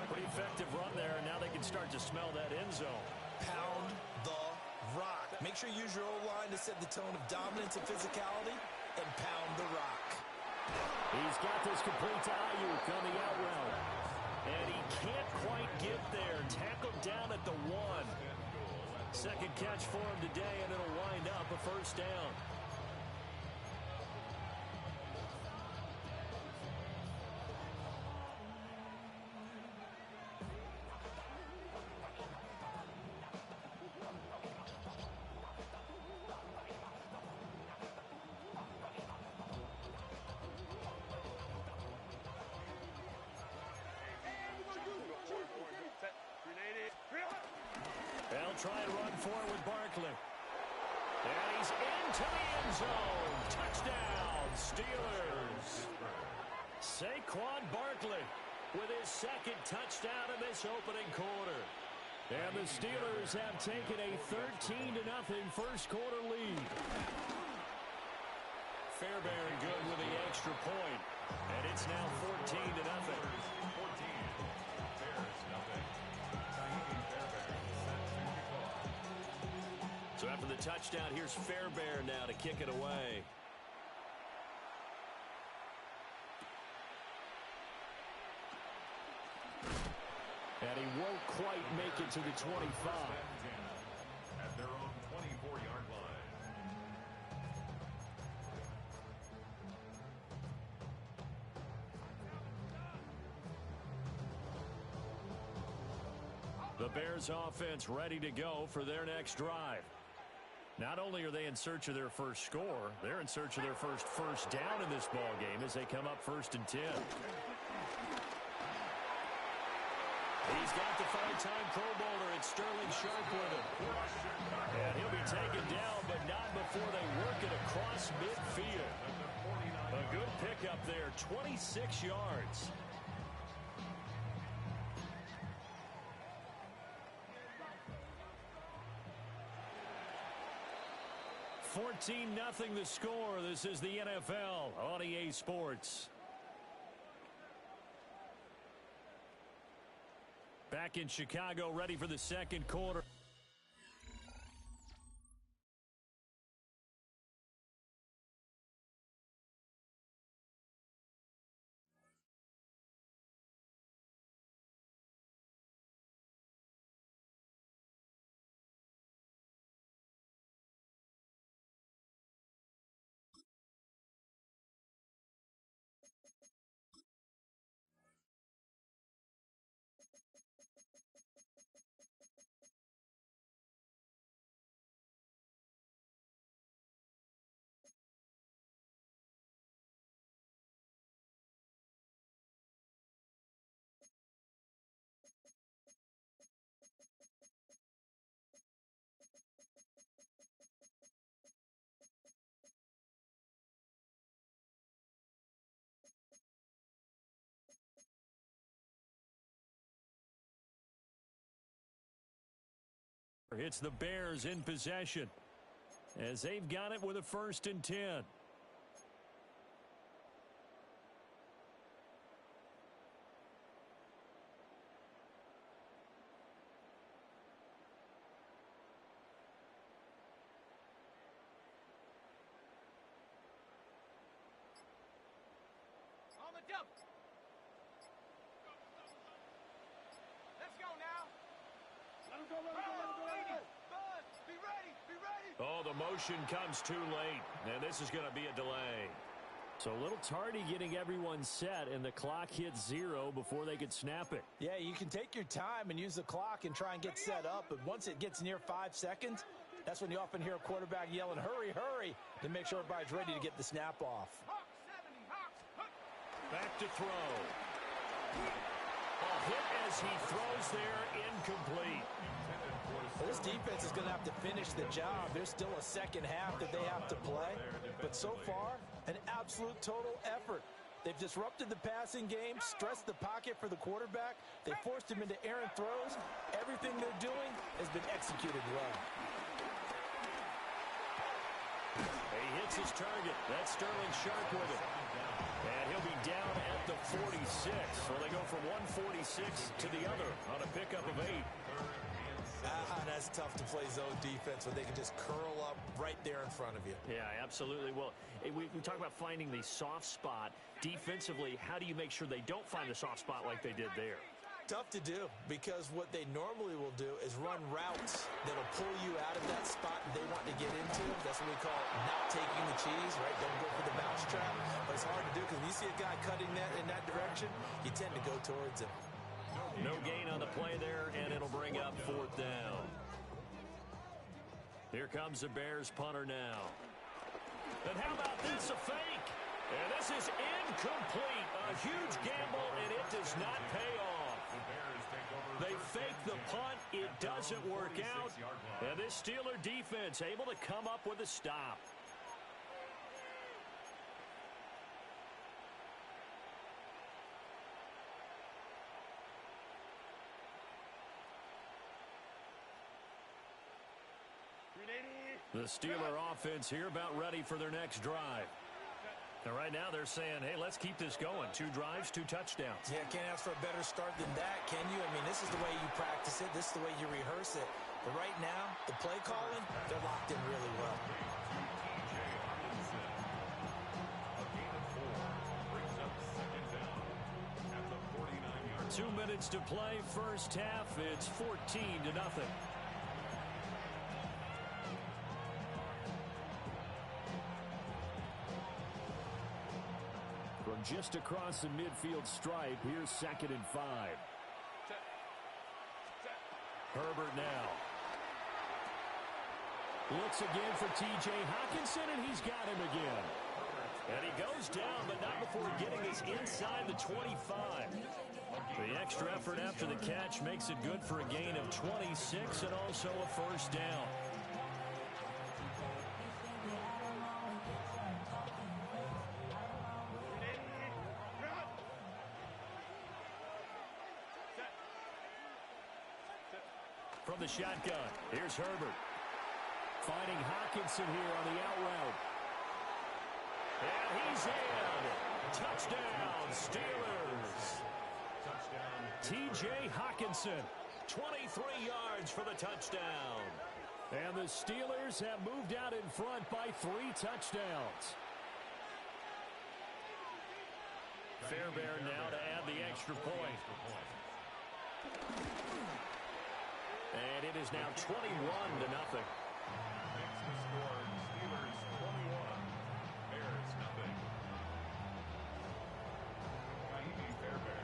Speaker 3: Pretty effective run there, and now they can start to smell that end zone.
Speaker 4: Pound the rock. Make sure you use your O-line to set the tone of dominance and physicality, and pound the rock.
Speaker 3: He's got this complete to Ayuk on the out route. And he can't quite get there. Tackled down at the 1. Second catch for him today, and it'll wind up a 1st down. They'll try and run for it with Barkley. And he's into the end zone. Touchdown, Steelers. Saquon Barkley with his 2nd touchdown in this opening quarter. And the Steelers have taken a 13-0 first quarter lead. Fairbairn good with the extra point. And it's now 14-0. So after the touchdown, here's Fairbairn now to kick it away. And he won't quite make it to the 25.
Speaker 5: At their own 24-yard line.
Speaker 3: The Bears offense ready to go for their next drive. Not only are they in search of their first score, they're in search of their first down in this ball game as they come up 1st and 10. He's got the 5-time Pro Bowler. It's Sterling Sharp with him. And he'll be taken down, but not before they work it across midfield. A good pickup there, 26 yards. 14-0 the score. This is the NFL on EA Sports. Back in Chicago, ready for the 2nd quarter. It's the Bears in possession as they've got it with a 1st and 10.
Speaker 9: On the double. Let's go now. Let him go, let him go, let him go. Bud, be ready, be ready.
Speaker 3: Oh, the motion comes too late, and this is going to be a delay.
Speaker 7: So a little tardy getting everyone set, and the clock hits 0 before they could snap it.
Speaker 4: Yeah, you can take your time and use the clock and try and get set up, but once it gets near 5 seconds, that's when you often hear a quarterback yelling, hurry, hurry, to make sure everybody's ready to get the snap off.
Speaker 3: Back to throw. A hit as he throws there, incomplete.
Speaker 4: Well, this defense is going to have to finish the job. There's still a second half that they have to play. But so far, an absolute total effort. They've disrupted the passing game, stressed the pocket for the quarterback. They forced him into errant throws. Everything they're doing has been executed well.
Speaker 3: He hits his target. That's Sterling Sharp with it. And he'll be down at the 46. So they go from 146 to the other on a pickup of 8.
Speaker 4: That's tough to play zone defense when they can just curl up right there in front of you.
Speaker 7: Yeah, absolutely. Well, we talk about finding the soft spot. Defensively, how do you make sure they don't find the soft spot like they did there?
Speaker 4: Tough to do, because what they normally will do is run routes that'll pull you out of that spot they want to get into. That's what we call not taking the cheese, right? Don't go for the bounce trap. But it's hard to do because when you see a guy cutting that in that direction, you tend to go towards him.
Speaker 3: No gain on the play there, and it'll bring up 4th down. Here comes the Bears punter now. And how about this, a fake? And this is incomplete. A huge gamble, and it does not pay off. They fake the punt. It doesn't work out. And this Steeler defense able to come up with a stop. The Steeler offense here about ready for their next drive. And right now they're saying, hey, let's keep this going. 2 drives, 2 touchdowns.
Speaker 4: Yeah, can't ask for a better start than that, can you? I mean, this is the way you practice it. This is the way you rehearse it. But right now, the play calling, they're locked in really well.
Speaker 3: 2 minutes to play, first half. It's 14-0. From just across the midfield stripe, here's 2nd and 5. Herbert now. Looks again for T.J. Hockenson, and he's got him again. And he goes down, but not before getting us inside the 25. The extra effort after the catch makes it good for a gain of 26 and also a first down. From the shotgun, here's Herbert. Finding Hockenson here on the out route. And he's in. Touchdown, Steelers. T.J. Hockenson, 23 yards for the touchdown. And the Steelers have moved out in front by 3 touchdowns. Fairbairn now to add the extra point. And it is now 21-0.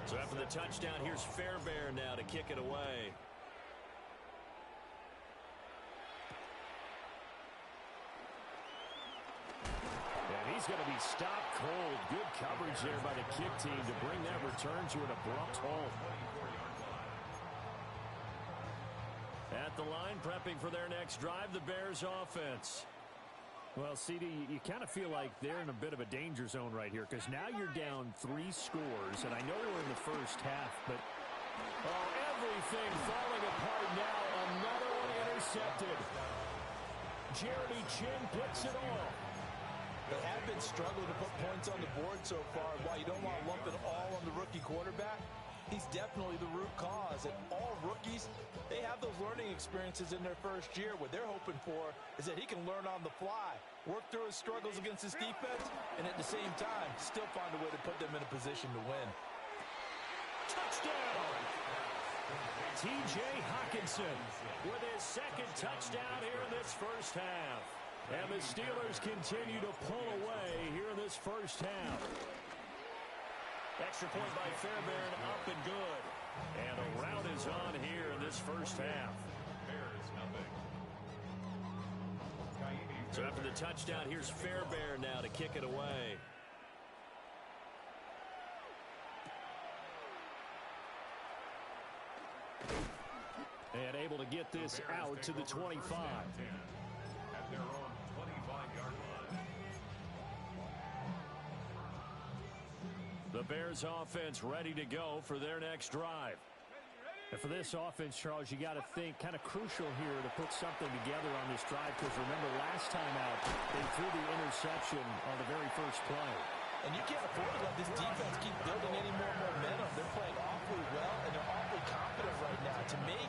Speaker 3: So after the touchdown, here's Fairbairn now to kick it away. And he's going to be stopped cold. Good coverage there by the kick team to bring that return to an abrupt halt. At the line, prepping for their next drive, the Bears offense. Well, CD, you kind of feel like they're in a bit of a danger zone right here because now you're down 3 scores, and I know we're in the first half, but everything falling apart now. Another one intercepted. Jeremy Chin puts it all.
Speaker 4: They have been struggling to put points on the board so far. While you don't want to lump it all on the rookie quarterback, he's definitely the root cause. And all rookies, they have those learning experiences in their first year. What they're hoping for is that he can learn on the fly, work through his struggles against his defense, and at the same time, still find a way to put them in a position to win.
Speaker 3: Touchdown! T.J. Hawkinson with his second touchdown here in this first half. And the Steelers continue to pull away here in this first half. Extra point by Fairbairn, up and good. And a rout is on here in this first half.
Speaker 5: Bears nothing.
Speaker 3: So after the touchdown, here's Fairbairn now to kick it away. And able to get this out to the 25.
Speaker 5: At their own 25-yard line.
Speaker 3: The Bears offense ready to go for their next drive.
Speaker 7: And for this offense, Charles, you got to think kind of crucial here to put something together on this drive, because remember last time out, they threw the interception on the very first play.
Speaker 4: And you can't afford to let this defense keep building any more momentum. They're playing awfully well, and they're awfully confident right now. To me,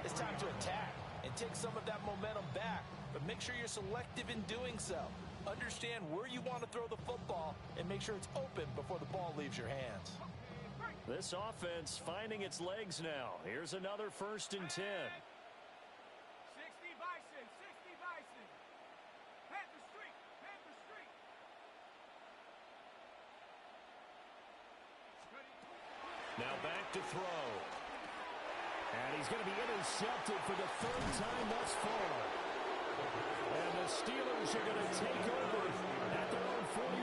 Speaker 4: it's time to attack and take some of that momentum back, but make sure you're selective in doing so. Understand where you want to throw the football and make sure it's open before the ball leaves your hands.
Speaker 3: This offense finding its legs now. Here's another 1st and 10.
Speaker 2: 60 Bison, 60 Bison. Panther Street, Panther Street.
Speaker 3: Now back to throw. And he's going to be intercepted for the 3rd time thus far. And the Steelers are going to take over at their own 41.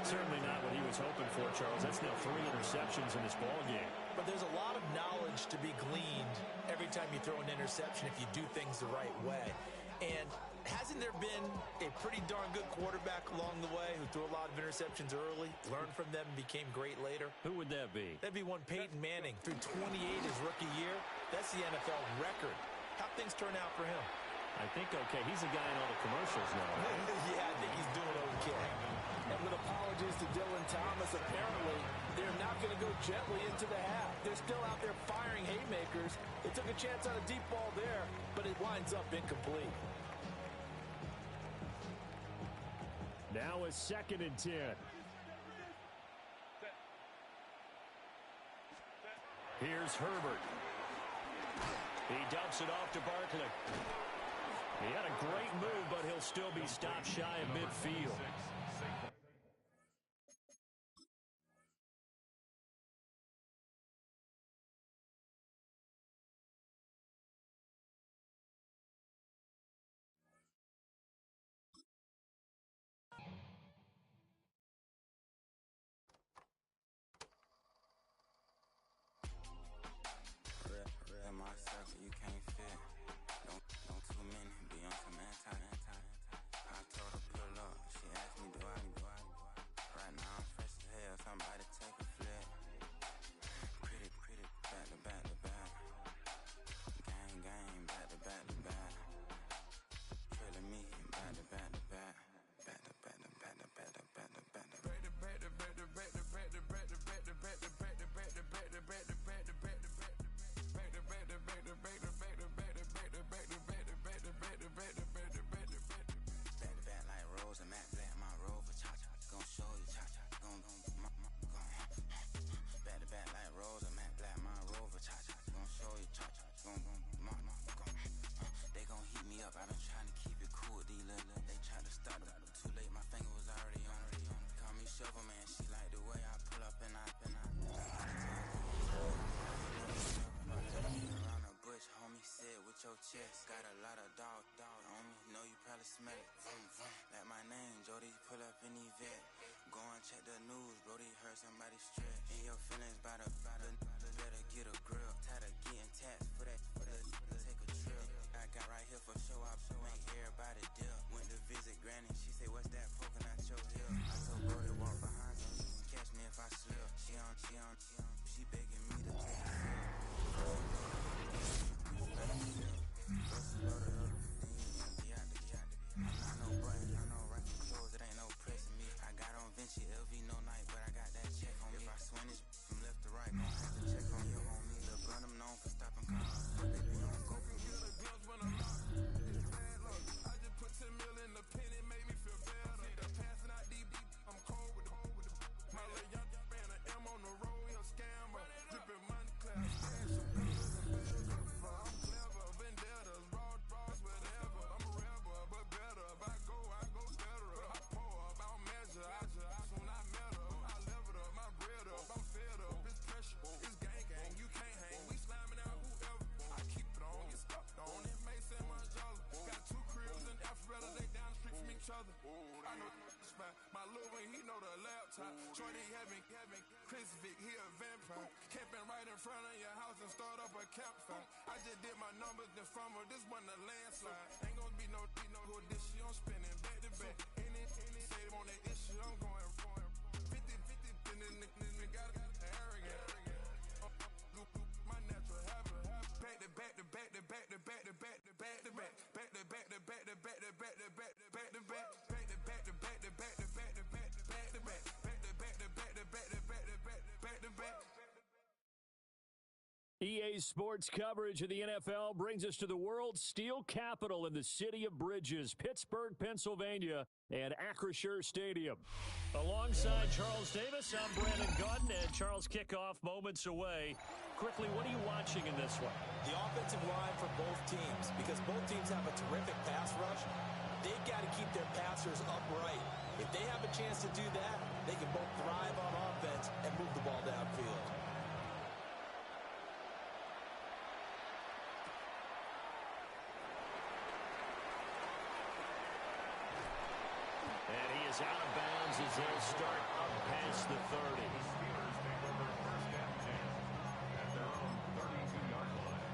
Speaker 3: Certainly not what he was hoping for, Charles. That's now 3 interceptions in this ball game.
Speaker 4: But there's a lot of knowledge to be gleaned every time you throw an interception if you do things the right way. And hasn't there been a pretty darn good quarterback along the way who threw a lot of interceptions early, learned from them, and became great later?
Speaker 3: Who would that be?
Speaker 4: That'd be one Peyton Manning. Threw 28 his rookie year. That's the NFL record. How'd things turn out for him?
Speaker 3: I think okay. He's a guy in all the commercials now.
Speaker 4: Yeah, I think he's doing okay.
Speaker 6: And with apologies to Dylan Thomas, apparently they're not going to go gently into the half. They're still out there firing haymakers. They took a chance on a deep ball there, but it winds up incomplete.
Speaker 7: Now a 2nd and 10.
Speaker 3: Here's Herbert. He dumps it off to Barkley. He had a great move, but he'll still be stopped shy of midfield.
Speaker 1: Got a lot of dog on me, know you probably smell it. Like my name, Jody, pull up in Yvette. Go and check the news, Brody heard somebody stretch. In your feelings by the better get a grill. Tired of getting taxed for that, take a trip. I got right here for show up, make everybody dip. Went to visit Granny, she say, what's that poking out your heel? I told Brody walk behind me, catch me if I slip. She begging me to take a sip. LV no night, but I got that check on me. If I swing it from left to right, gon' have to check on your homie. Lil' Blunt, I'm known for stopping cars. Baby, don't go for me. I just put 10 mil in the pen, it made me feel better. Passing out deep, I'm cold with the my little young man, an M on the road, he'll and start up a campfire. I just did my numbers, then fumble. This wasn't a landslide. Ain't gonna be no who this shit. I'm spinning back to back. Any say they want that issue, I'm going 50, and then the got arrogant. My natural habit. Back to back to back to back to back to back to back to back. Back to back to back to back to back to back to back to back. Back to back to back to back to back to back to back to back. Back to back to back to back to back to back to back.
Speaker 3: EA Sports coverage of the NFL brings us to the world's steel capital in the city of bridges, Pittsburgh, Pennsylvania, and Acrisure Stadium. Alongside Charles Davis, I'm Brandon Gaudin, and Charles, kickoff moments away. Quickly, what are you watching in this one?
Speaker 4: The offensive line for both teams, because both teams have a terrific pass rush. They've got to keep their passers upright. If they have a chance to do that, they can both thrive on offense and move the ball downfield.
Speaker 3: And he is out of bounds as they'll start up past the 30.
Speaker 5: The Steelers take over first and 10 at their own 32-yard line.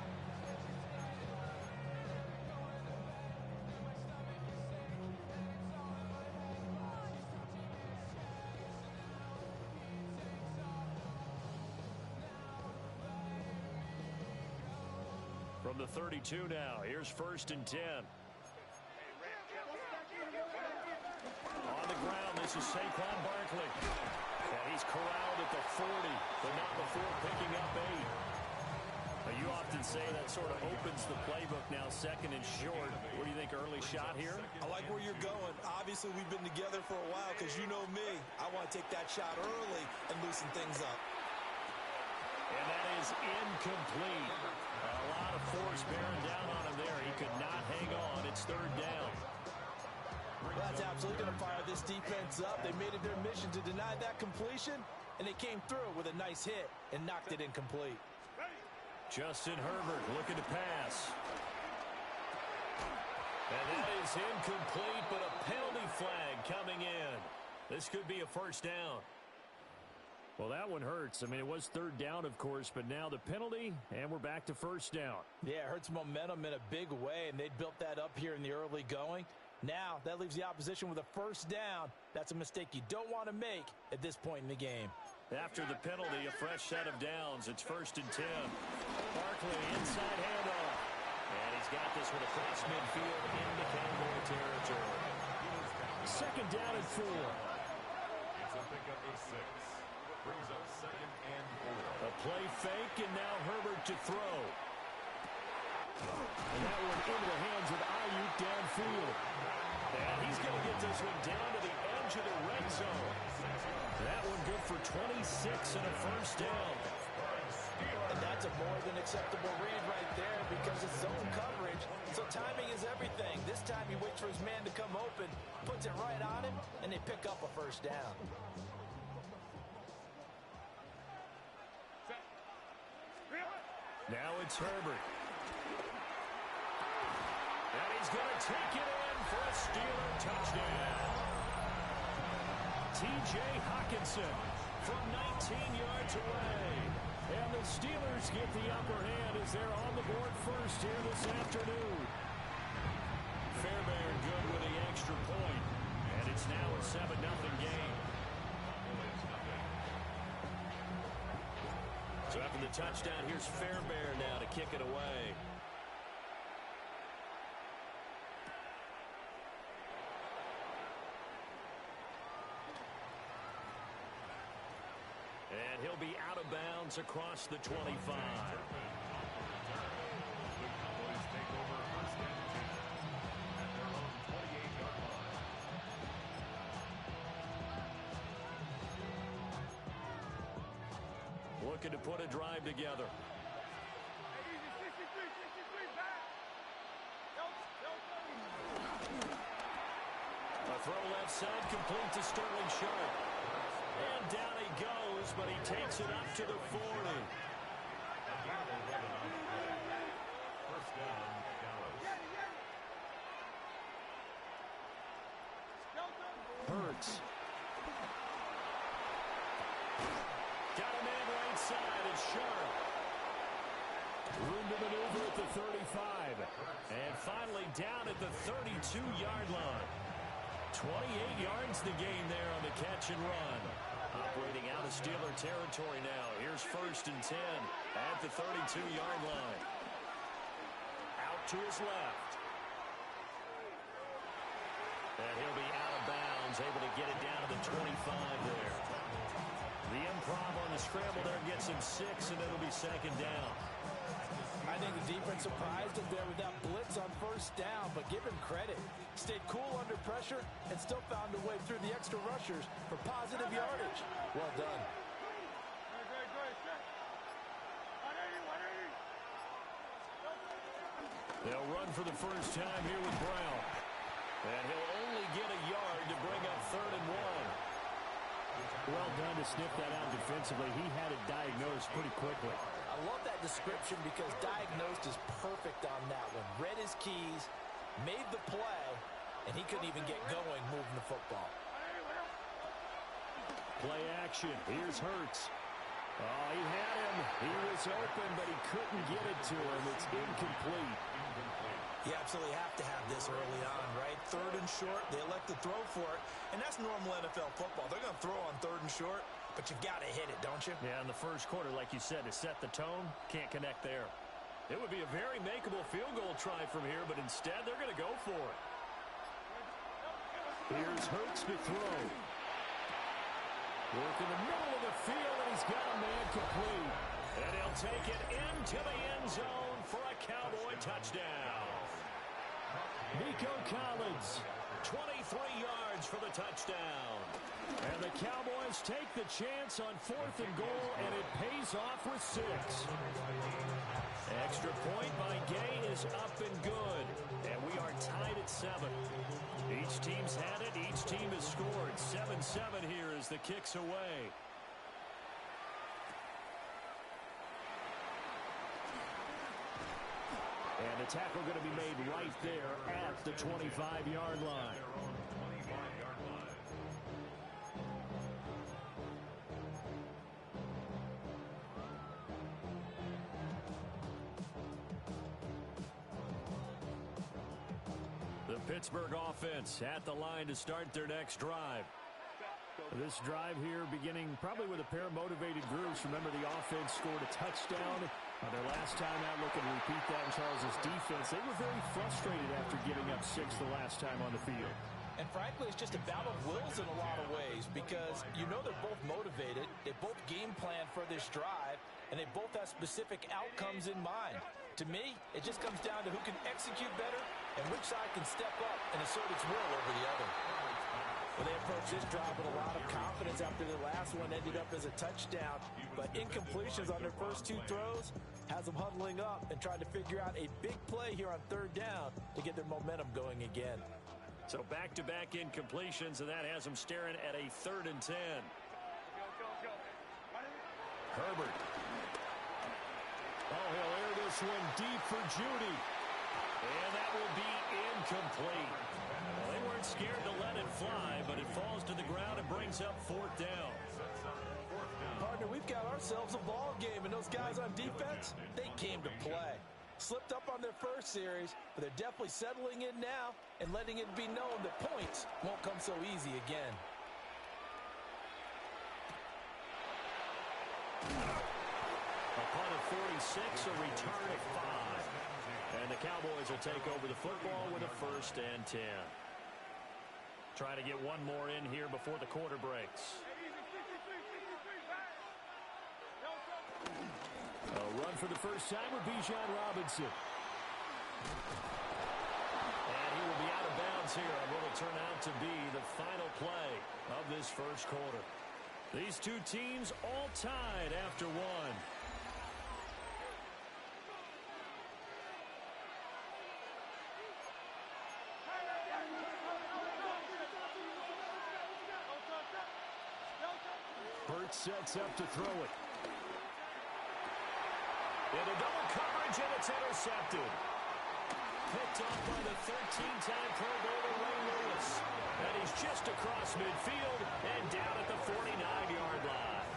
Speaker 3: From the 32 now, here's first and 10. On the ground, this is Saquon Barkley. And he's corralled at the 40, but not before picking up 8. Now, you often say that sort of opens the playbook now, second and short. What do you think, early shot here?
Speaker 4: I like where you're going. Obviously, we've been together for a while because you know me. I want to take that shot early and loosen things up.
Speaker 3: And that is incomplete. A lot of force bearing down on him there. He could not hang on. It's third down.
Speaker 6: Well, that's absolutely going to fire this defense up. They made it their mission to deny that completion, and they came through with a nice hit and knocked it incomplete.
Speaker 3: Justin Herbert looking to pass. And that is incomplete, but a penalty flag coming in. This could be a first down. Well, that one hurts. I mean, it was third down, of course, but now the penalty, and we're back to first down.
Speaker 6: Yeah, it hurts momentum in a big way, and they built that up here in the early going. Now, that leaves the opposition with a first down. That's a mistake you don't want to make at this point in the game.
Speaker 3: After the penalty, a fresh set of downs. It's first and 10. Barkley, inside handoff. And he's got this one across midfield into Cowboy territory. Second down and 4.
Speaker 5: It's a pickup of 6. Brings up second and 4.
Speaker 3: A play fake, and now Herbert to throw. And that one into the hands of Ayuk downfield. And he's going to get this one down to the edge of the red zone. That one good for 26 and a first down.
Speaker 6: And that's a more than acceptable read right there because it's zone coverage. So timing is everything. This time he waits for his man to come open, puts it right on him, and they pick up a first down.
Speaker 3: Now it's Herbert. And he's going to take it in for a Steeler touchdown. T.J. Hawkinson from 19 yards away. And the Steelers get the upper hand as they're on the board first here this afternoon. Fairbairn good with the extra point. And it's now a 7-0 game. So after the touchdown, here's Fairbairn now to kick it away. And he'll be out of bounds across the 25.
Speaker 5: The Cowboys take over first and 10 at their own 28-yard line.
Speaker 3: Looking to put a drive together. A throw left side complete to Sterling Sharp. And down he goes, but he takes it up to the 40.
Speaker 5: First down, Dallas.
Speaker 3: Hurts. Got a man right side. It's Sharp. Room to maneuver at the 35. And finally down at the 32-yard line. 28 yards the gain there on the catch and run. Operating out of Steeler territory now. Here's 1st and 10 at the 32-yard line. Out to his left. And he'll be out of bounds, able to get it down to the 25 there. The improv on the scramble there gets him 6, and it'll be 2nd down.
Speaker 6: I think the defense surprised him there with that blitz on 1st down, but give him credit. Stayed cool under pressure and still found a way through the extra rushers for positive yardage. Well done.
Speaker 3: They'll run for the first time here with Brown. And he'll only get a yard to bring up 3rd and 1.
Speaker 7: Well done to sniff that out defensively. He had it diagnosed pretty quickly.
Speaker 6: I love that description because diagnosed is perfect on that one. Read his keys, made the play, and he couldn't even get going moving the football.
Speaker 3: Play action. Here's Hurts. Oh, he had him. He was open, but he couldn't get it to him. It's incomplete.
Speaker 4: You absolutely have to have this early on, right? 3rd and short, they elect to throw for it, and that's normal NFL football. They're going to throw on 3rd and short, but you've got to hit it, don't you?
Speaker 3: Yeah, in the first quarter, like you said, to set the tone, can't connect there. It would be a very makeable field goal try from here, but instead they're going to go for it. Here's Hurts to throw. Work in the middle of the field, and he's got a man complete. And he'll take it into the end zone for a Cowboy touchdown. Nico Collins, 23 yards for the touchdown. And the Cowboys take the chance on 4th and goal, and it pays off with 6. Extra point by Gay is up and good. And we are tied at 7. Each team's had it. Each team has scored. 7-7 here as the kick's away. And the tackle going to be made right there at the 25-yard line. The Pittsburgh offense at the line to start their next drive. This drive here beginning probably with a pair of motivated groups. Remember, the offense scored a touchdown their last time out. Looking to repeat that in Charles' defense. They were very frustrated after giving up 6 the last time on the field.
Speaker 6: And frankly, it's just a battle of wills in a lot of ways because you know they're both motivated. They both game plan for this drive, and they both have specific outcomes in mind. To me, it just comes down to who can execute better and which side can step up and assert its will over the other. Well, they approached this drive with a lot of confidence after the last one ended up as a touchdown. But incompletions on their first 2 throws has them huddling up and trying to figure out a big play here on 3rd down to get their momentum going again.
Speaker 3: So back-to-back incompletions, and that has them staring at a 3rd and 10. Herbert. Oh, he'll air this one deep for Judy. And that will be incomplete. Well, they weren't scared to let it fly, but it falls to the ground and brings up 4th down.
Speaker 6: Partner, we've got ourselves a ball game, and those guys on defense, they came to play. Slipped up on their first series, but they're definitely settling in now and letting it be known that points won't come so easy again.
Speaker 3: A punt of 46, a return of 5. And the Cowboys will take over the football with a 1st and 10. Trying to get one more in here before the quarter breaks. A run for the first time with Bijan Robinson. And he will be out of bounds here on what will turn out to be the final play of this first quarter. These two teams all tied after one. Burt sets up to throw it. Into double coverage, and it's intercepted. Picked off by the 13-time Pro Bowler Ray Lewis. And he's just across midfield and down at the 49-yard line.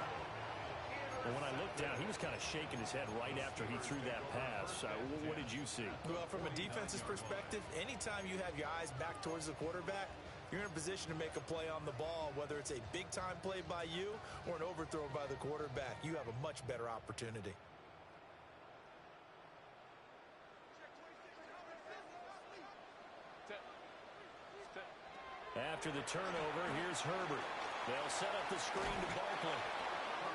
Speaker 3: Well, when I looked down, he was kind of shaking his head right after he threw that pass. What did you see?
Speaker 4: Well, from a defense's perspective, anytime you have your eyes back towards the quarterback, you're in a position to make a play on the ball, whether it's a big-time play by you or an overthrow by the quarterback. You have a much better opportunity.
Speaker 3: After the turnover, here's Herbert. They'll set up the screen to Barkley.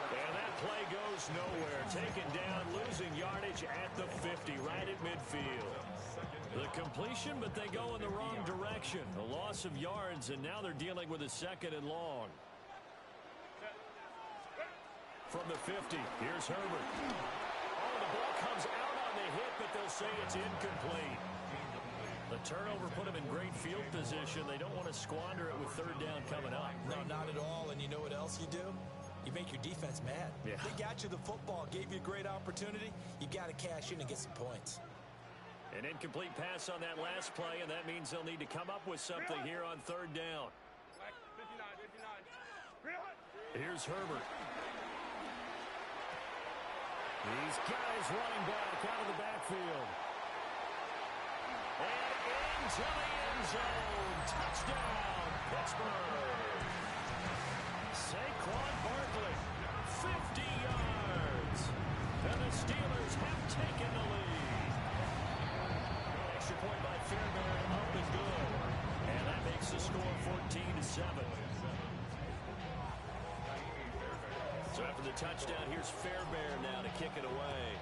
Speaker 3: And that play goes nowhere. Taken down, losing yardage at the 50, right at midfield. The completion, but they go in the wrong direction. A loss of yards, and now they're dealing with a 2nd and long. From the 50, here's Herbert. Oh, the ball comes out on the hit, but they'll say it's incomplete. The turnover put them in great field position. They don't want to squander it with 3rd down coming up.
Speaker 4: No, not at all. And you know what else you do? You make your defense mad.
Speaker 3: Yeah.
Speaker 4: They got you the football, gave you a great opportunity. You got to cash in and get some points.
Speaker 3: An incomplete pass on that last play, and that means they'll need to come up with something here on 3rd down. Here's Herbert. He's got his running back out of the backfield. And into the end zone. Touchdown, Pittsburgh. Saquon Barkley, 50 yards. And the Steelers have taken the lead. Extra point by Fairbairn, up and good. And that makes the score 14-7. So after the touchdown, here's Fairbairn now to kick it away.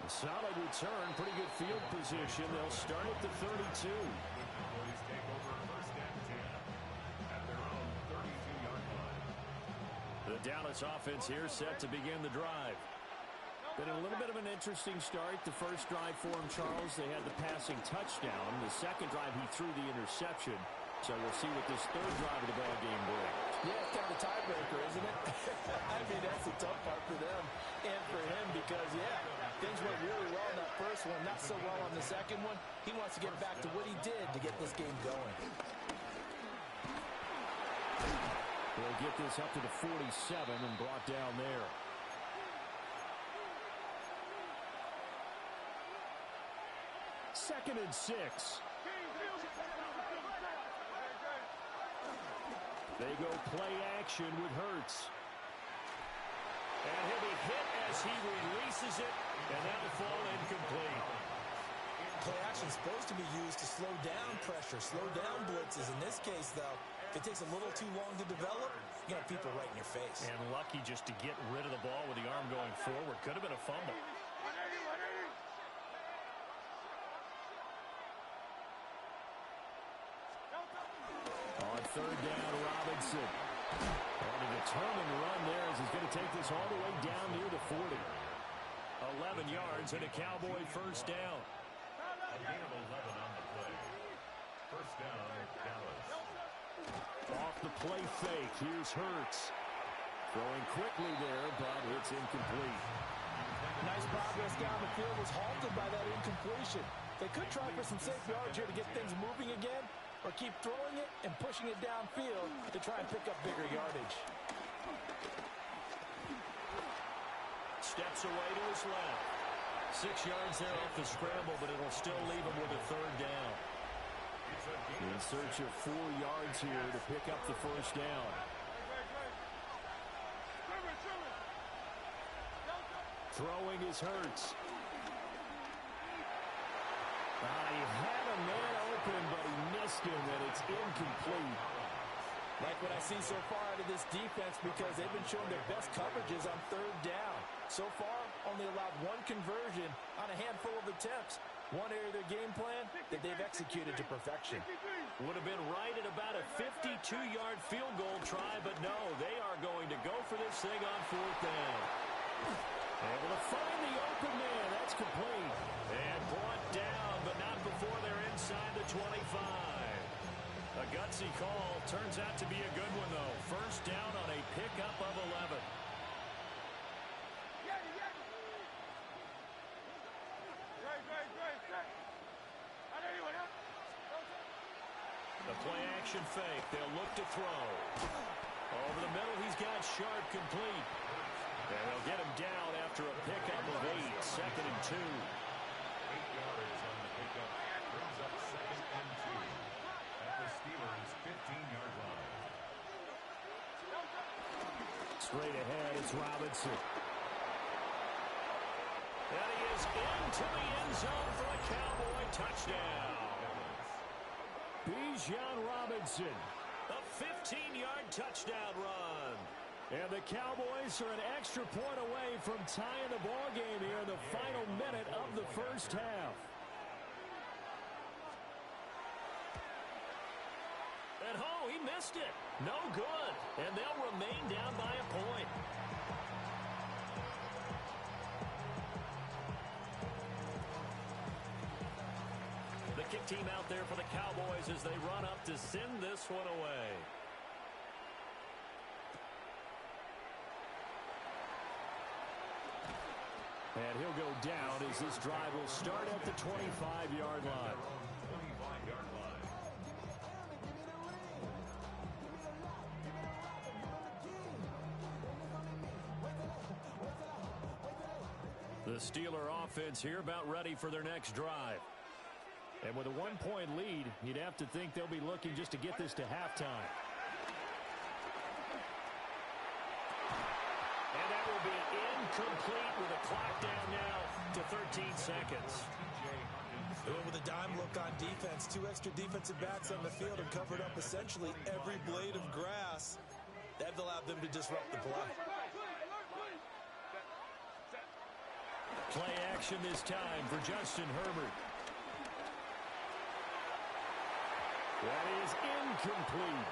Speaker 3: A solid return, pretty good field position. They'll start at the 32.
Speaker 5: Cowboys take over 1st and 10 at their own 32-yard line.
Speaker 3: The Dallas offense here set to begin the drive.
Speaker 7: Been a little bit of an interesting start. The first drive for him, Charles, they had the passing touchdown. The second drive, he threw the interception. So we'll see what this 3rd drive of the ball game brings.
Speaker 6: Yeah, it's kind of a tiebreaker, isn't it? I mean, that's the tough part for them and for him because, yeah, things went really well in that first one, not so well on the second one. He wants to get back to what he did to get this game going.
Speaker 7: They'll get this up to the 47 and brought down there. Second and 6. They go play action with Hurts.
Speaker 3: And he'll be hit as he releases it, and that'll fall incomplete.
Speaker 4: Play action is supposed to be used to slow down pressure, slow down blitzes. In this case, though, if it takes a little too long to develop, you got people right in your face.
Speaker 3: And lucky just to get rid of the ball with the arm going forward. Could have been a fumble.
Speaker 7: On 3rd down, Robinson. On a determined run there as he's going to take this all the way down near the 40.
Speaker 3: 11 yards and a Cowboy 1st down.
Speaker 5: A gain of 11 on the play. 1st down, Dallas.
Speaker 7: Off the play fake, here's Hurts. Throwing quickly there, but it's incomplete.
Speaker 6: Nice progress down the field was halted by that incompletion. They could try for some safe yards here to get things moving again, or keep throwing it and pushing it downfield to try and pick up bigger yardage.
Speaker 3: Steps away to his left. 6 yards there off the scramble, but it'll still leave him with a 3rd down.
Speaker 7: In search of 4 yards here to pick up the 1st down. Throwing is Hurts. He had a man open, but he missed him, and it's incomplete.
Speaker 6: Like what I see so far out of this defense because they've been showing their best coverages on 3rd down. So far, only allowed 1 conversion on a handful of attempts. One area of their game plan that they've executed to perfection.
Speaker 3: Would have been right at about a 52-yard field goal try, but no, they are going to go for this thing on 4th down. Able to find the open man. That's complete. And brought down, but not before they're inside the 25. A gutsy call. Turns out to be a good one, though. 1st down on a pickup of 11. The play action fake. They'll look to throw. Over the middle, he's got Sharp complete. And they'll get him down after a pickup of 8, 2nd and 2.
Speaker 5: 8 yards on the pickup. Brings up 2nd and 2 at the Steelers' 15-yard line.
Speaker 3: Straight ahead, it's Robinson. And he is into the end zone for a Cowboy touchdown. Bijan Robinson, a 15-yard touchdown run. And the Cowboys are an extra point away from tying the ball game here in the final minute of the first half. And oh, he missed it. No good. And they'll remain down by a point. The kick team out there for the Cowboys as they run up to send this one away. And he'll go down as this drive will start at the 25-yard line.
Speaker 5: 25-yard line.
Speaker 3: The Steeler offense here about ready for their next drive. And with a 1-point lead, you'd have to think they'll be looking just to get this to halftime. And that will be incomplete with a clock down now to 13 seconds.
Speaker 4: With a dime look on defense, 2 extra defensive backs on the field and covered up essentially every blade of grass. That allowed them to disrupt the play.
Speaker 3: Play action this time for Justin Herbert. That is incomplete.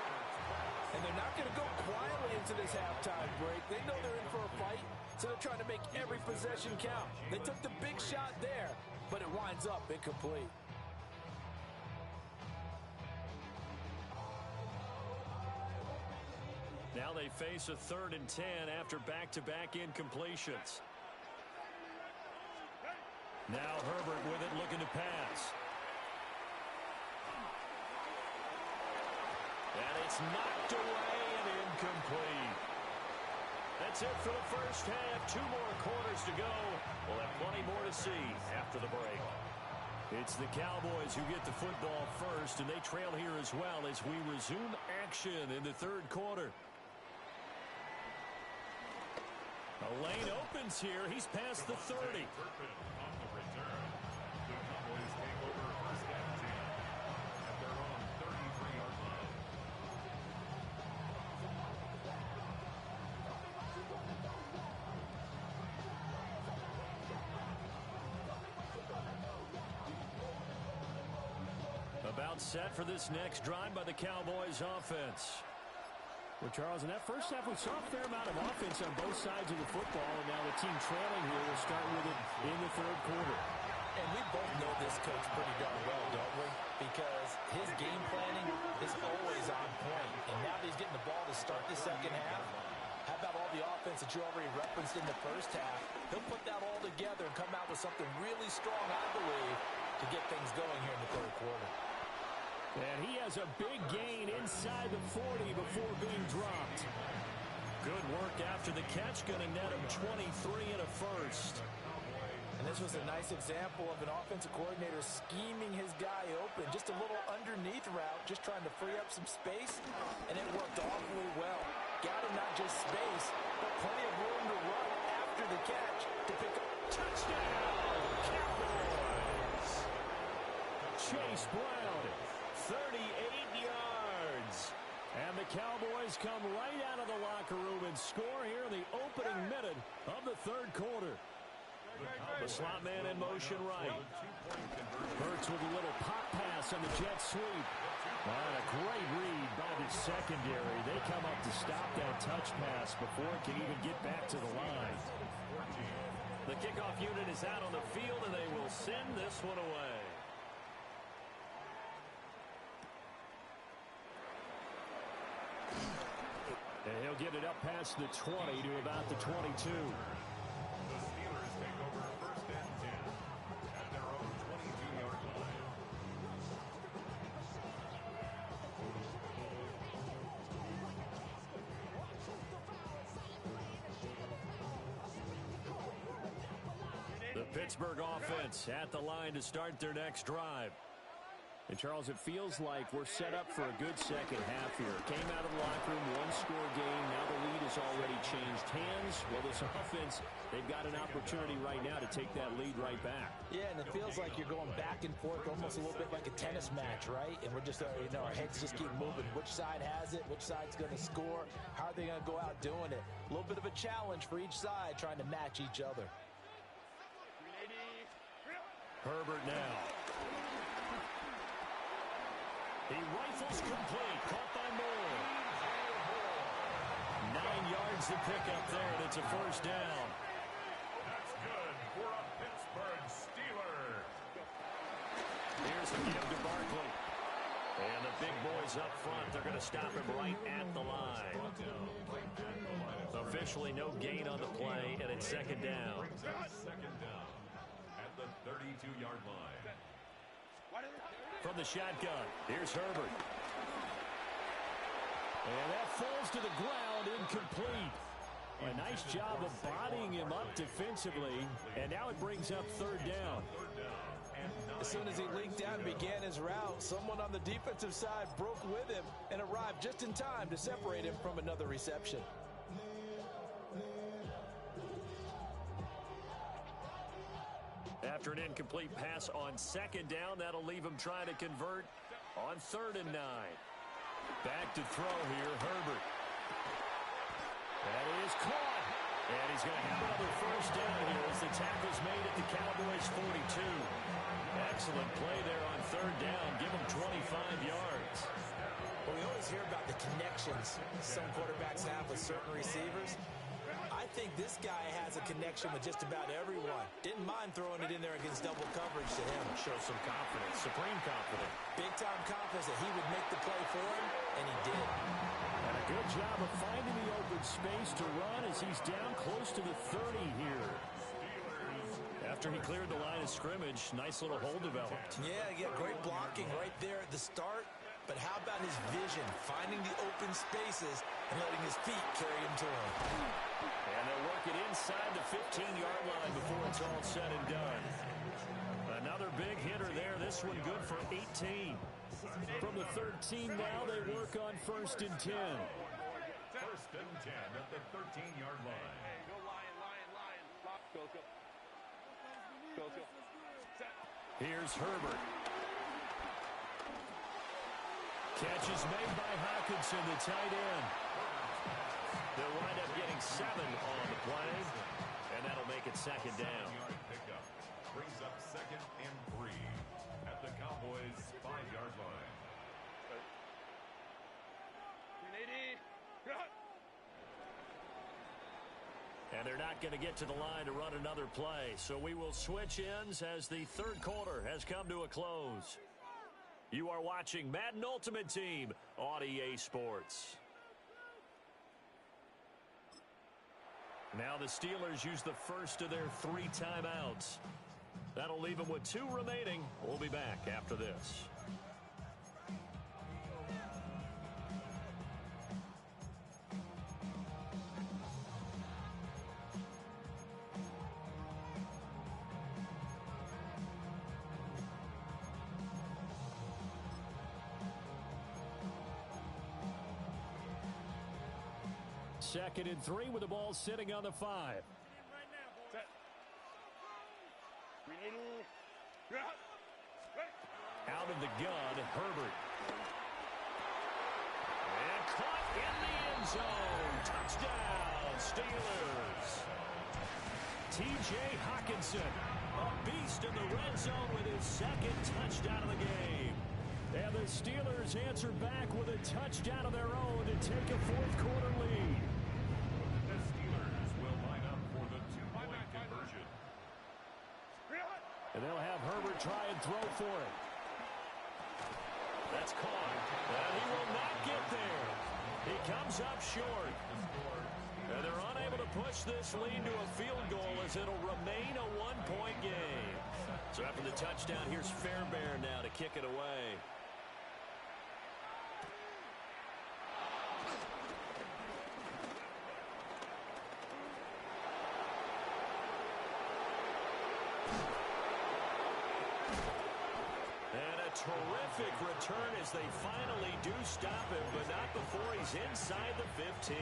Speaker 6: And they're not going to go quietly into this halftime break. They know they're in for a fight, so they're trying to make every possession count. They took the big shot there, but it winds up incomplete.
Speaker 3: Now they face a 3rd and 10 after back-to-back incompletions. Now Herbert with it, looking to pass. And it's knocked away and incomplete. That's it for the first half. 2 more quarters to go. We'll have plenty more to see after the break. It's the Cowboys who get the football first, and they trail here as well as we resume action in the 3rd quarter. A lane opens here. He's past the 30.
Speaker 5: On the return. The Cowboys take over 1st and 10 at their own 33-yard line.
Speaker 3: About set for this next drive by the Cowboys offense. Well, Charles, in that first half, we saw a fair amount of offense on both sides of the football, and now the team trailing here will start with it in the 3rd quarter.
Speaker 4: And we both know this coach pretty darn well, don't we? Because his game planning is always on point. And now that he's getting the ball to start the 2nd half, how about all the offense that you already referenced in the first half? He'll put that all together and come out with something really strong, I believe, to get things going here in the 3rd quarter.
Speaker 3: And he has a big gain inside the 40 before being dropped. Good work after the catch. Going to net him 23 and a first.
Speaker 6: And this was a nice example of an offensive coordinator scheming his guy open. Just a little underneath route, just trying to free up some space. And it worked awfully well. Got him not just space, but plenty of room to run after the catch to pick up.
Speaker 3: Touchdown, Cowboys! Chase Brown, 38 yards. And the Cowboys come right out of the locker room and score here in the opening minute of the 3rd quarter. The slot man in motion right. Hurts with a little pop pass on the jet sweep. And a great read by the secondary. They come up to stop that touch pass before it can even get back to the line. The kickoff unit is out on the field, and they will send this one away. And he'll get it up past the 20 to about the 22.
Speaker 5: The Steelers take over 1st and 10 at their own 22-yard line.
Speaker 3: Pittsburgh offense at the line to start their next drive.
Speaker 7: And, Charles, it feels like we're set up for a good second half here. Came out of the locker room, one-score game. Now the lead has already changed hands. Well, this offense, they've got an opportunity right now to take that lead right back.
Speaker 4: Yeah, and it feels like you're going back and forth almost a little bit like a tennis match, right? And we're just, our heads just keep moving. Which side has it? Which side's going to score? How are they going to go out doing it? A little bit of a challenge for each side trying to match each other.
Speaker 3: Herbert now. He rifles complete. Caught by Moore. 9 yards to pick up there, and it's a first down.
Speaker 5: That's good for a Pittsburgh Steeler.
Speaker 3: Here's the give to Barkley. And the big boys up front, they're going to stop him right at the line. Officially no gain on the play, and it's second down.
Speaker 5: Second down at the 32-yard line.
Speaker 3: From the shotgun, here's Herbert. And that falls to the ground, incomplete. A nice job of bodying him up defensively, and now it brings up third down.
Speaker 4: As soon as he leaked out and began his route, someone on the defensive side broke with him and arrived just in time to separate him from another reception.
Speaker 3: After an incomplete pass on second down, that'll leave him trying to convert on 3rd and 9. Back to throw here, Herbert. That is caught. And he's going to have another first down here as the tackle's made at the Cowboys' 42. Excellent play there on 3rd down. Give him 25 yards.
Speaker 4: Well, we always hear about the connections some quarterbacks have with certain receivers. I think this guy has a connection with just about everyone. Didn't mind throwing it in there against double coverage to him.
Speaker 3: Show some confidence, supreme confidence.
Speaker 4: Big-time confidence that he would make the play for him, and he did.
Speaker 3: And a good job of finding the open space to run as he's down close to the 30 here. After he cleared the line of scrimmage, nice little hole developed.
Speaker 4: Yeah, great blocking right there at the start. But how about his vision, finding the open spaces and letting his feet carry him to him?
Speaker 3: And they'll work it inside the 15-yard line before it's all said and done. Another big hitter there. This one good for 18. From the 13 now, they work on 1st and 10.
Speaker 5: 1st and 10 at the 13-yard line.
Speaker 9: Go Lion. Go.
Speaker 3: Here's Herbert. Catch is made by Hawkinson, the tight end. They'll wind up getting 7 on the play, and that'll make it second down.
Speaker 5: Pickup brings up 2nd and 3 at the Cowboys' 5-yard line.
Speaker 3: And they're not going to get to the line to run another play, so we will switch ends as the 3rd quarter has come to a close. You are watching Madden Ultimate Team on EA Sports. Now the Steelers use the first of their 3 timeouts. That'll leave them with 2 remaining. We'll be back after this. Second and 3 with the ball sitting on the 5. Out of the gun, Herbert. And caught in the end zone. Touchdown, Steelers. T.J. Hawkinson, a beast in the red zone with his 2nd touchdown of the game. And the Steelers answer back with a touchdown of their own to take a 4th quarter lead.
Speaker 5: The Steelers will line up for the 2-point conversion.
Speaker 3: And they'll have Herbert try and throw for it. That's caught. And he will not get there. He comes up short. And they're unable to push this lead to a field goal as it'll remain a 1-point game. So after the touchdown, here's Fairbairn now to kick it away. terrific return as they finally do stop him, but not before he's inside the 15.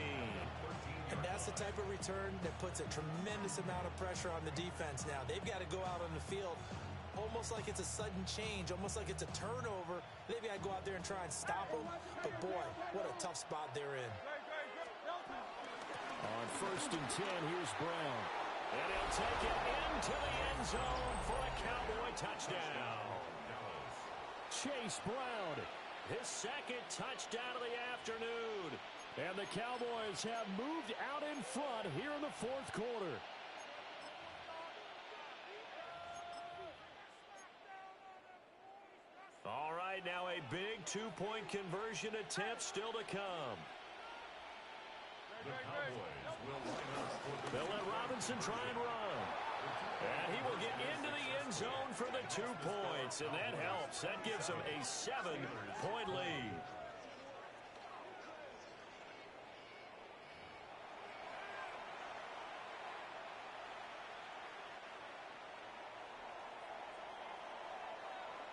Speaker 4: And that's the type of return that puts a tremendous amount of pressure on the defense now. They've got to go out on the field almost like it's a sudden change, almost like it's a turnover. They've got to go out there and try and stop them. But, boy, what a tough spot they're in.
Speaker 3: On 1st and 10, here's Brown. And he'll take it into the end zone for a Cowboy touchdown. Chase Brown, his second touchdown of the afternoon. And the Cowboys have moved out in front here in the 4th quarter. All right, now a big two-point conversion attempt still to come.
Speaker 5: The Cowboys will line up for the...
Speaker 3: They'll let Robinson try and run. And he will get into the end zone for the 2 points, and that helps. That gives them a 7-point lead.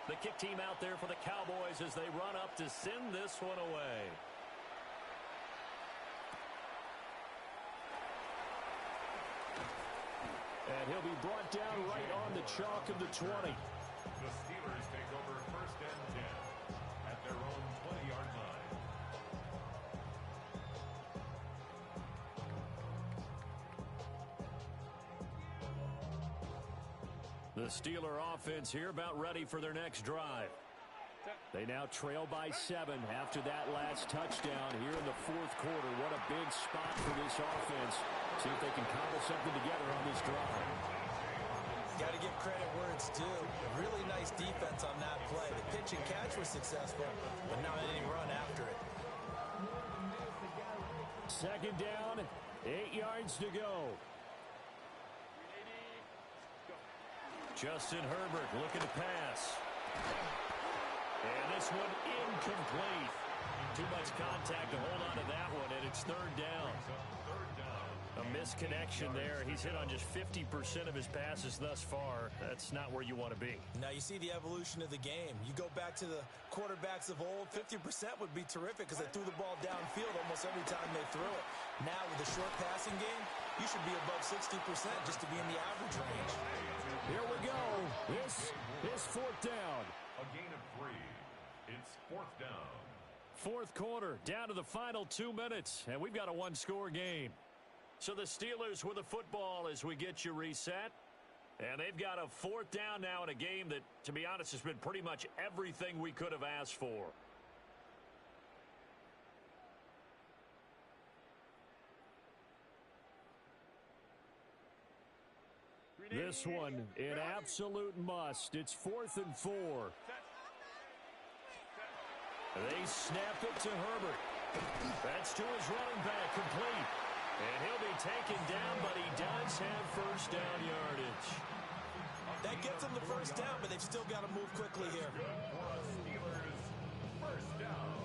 Speaker 3: The kick team out there for the Cowboys as they run up to send this one away. And he'll be brought down right on the chalk of the 20.
Speaker 5: The Steelers take over 1st and 10 at their own 20-yard line.
Speaker 3: The Steeler offense here about ready for their next drive. They now trail by 7 after that last touchdown here in the 4th quarter. What a big spot for this offense. See if they can cobble something together on this drive.
Speaker 4: Got to give credit where it's due. Really nice defense on that play. The pitch and catch was successful, but not any run after it.
Speaker 3: 2nd down, 8 yards to go. Justin Herbert looking to pass. And this one incomplete. Too much contact to hold on to that one, and it's 3rd down. A misconnection there. He's hit on just 50% of his passes thus far. That's not where you want to be.
Speaker 4: Now you see the evolution of the game. You go back to the quarterbacks of old, 50% would be terrific because they threw the ball downfield almost every time they threw it. Now with the short passing game, you should be above 60% just to be in the average range.
Speaker 3: Here we go. This is 4th down.
Speaker 5: A gain of 3. It's 4th down.
Speaker 3: 4th quarter, down to the final 2 minutes, and we've got a 1-score game. So the Steelers with the football as we get you reset. And they've got a 4th down now in a game that, to be honest, has been pretty much everything we could have asked for. This one, an absolute must. It's 4th and 4. They snap it to Herbert. That's to his running back, complete. And he'll be taken down, but he does have 1st down yardage.
Speaker 4: That gets them the 1st down, but they've still got to move quickly here.
Speaker 5: Steelers, 1st down.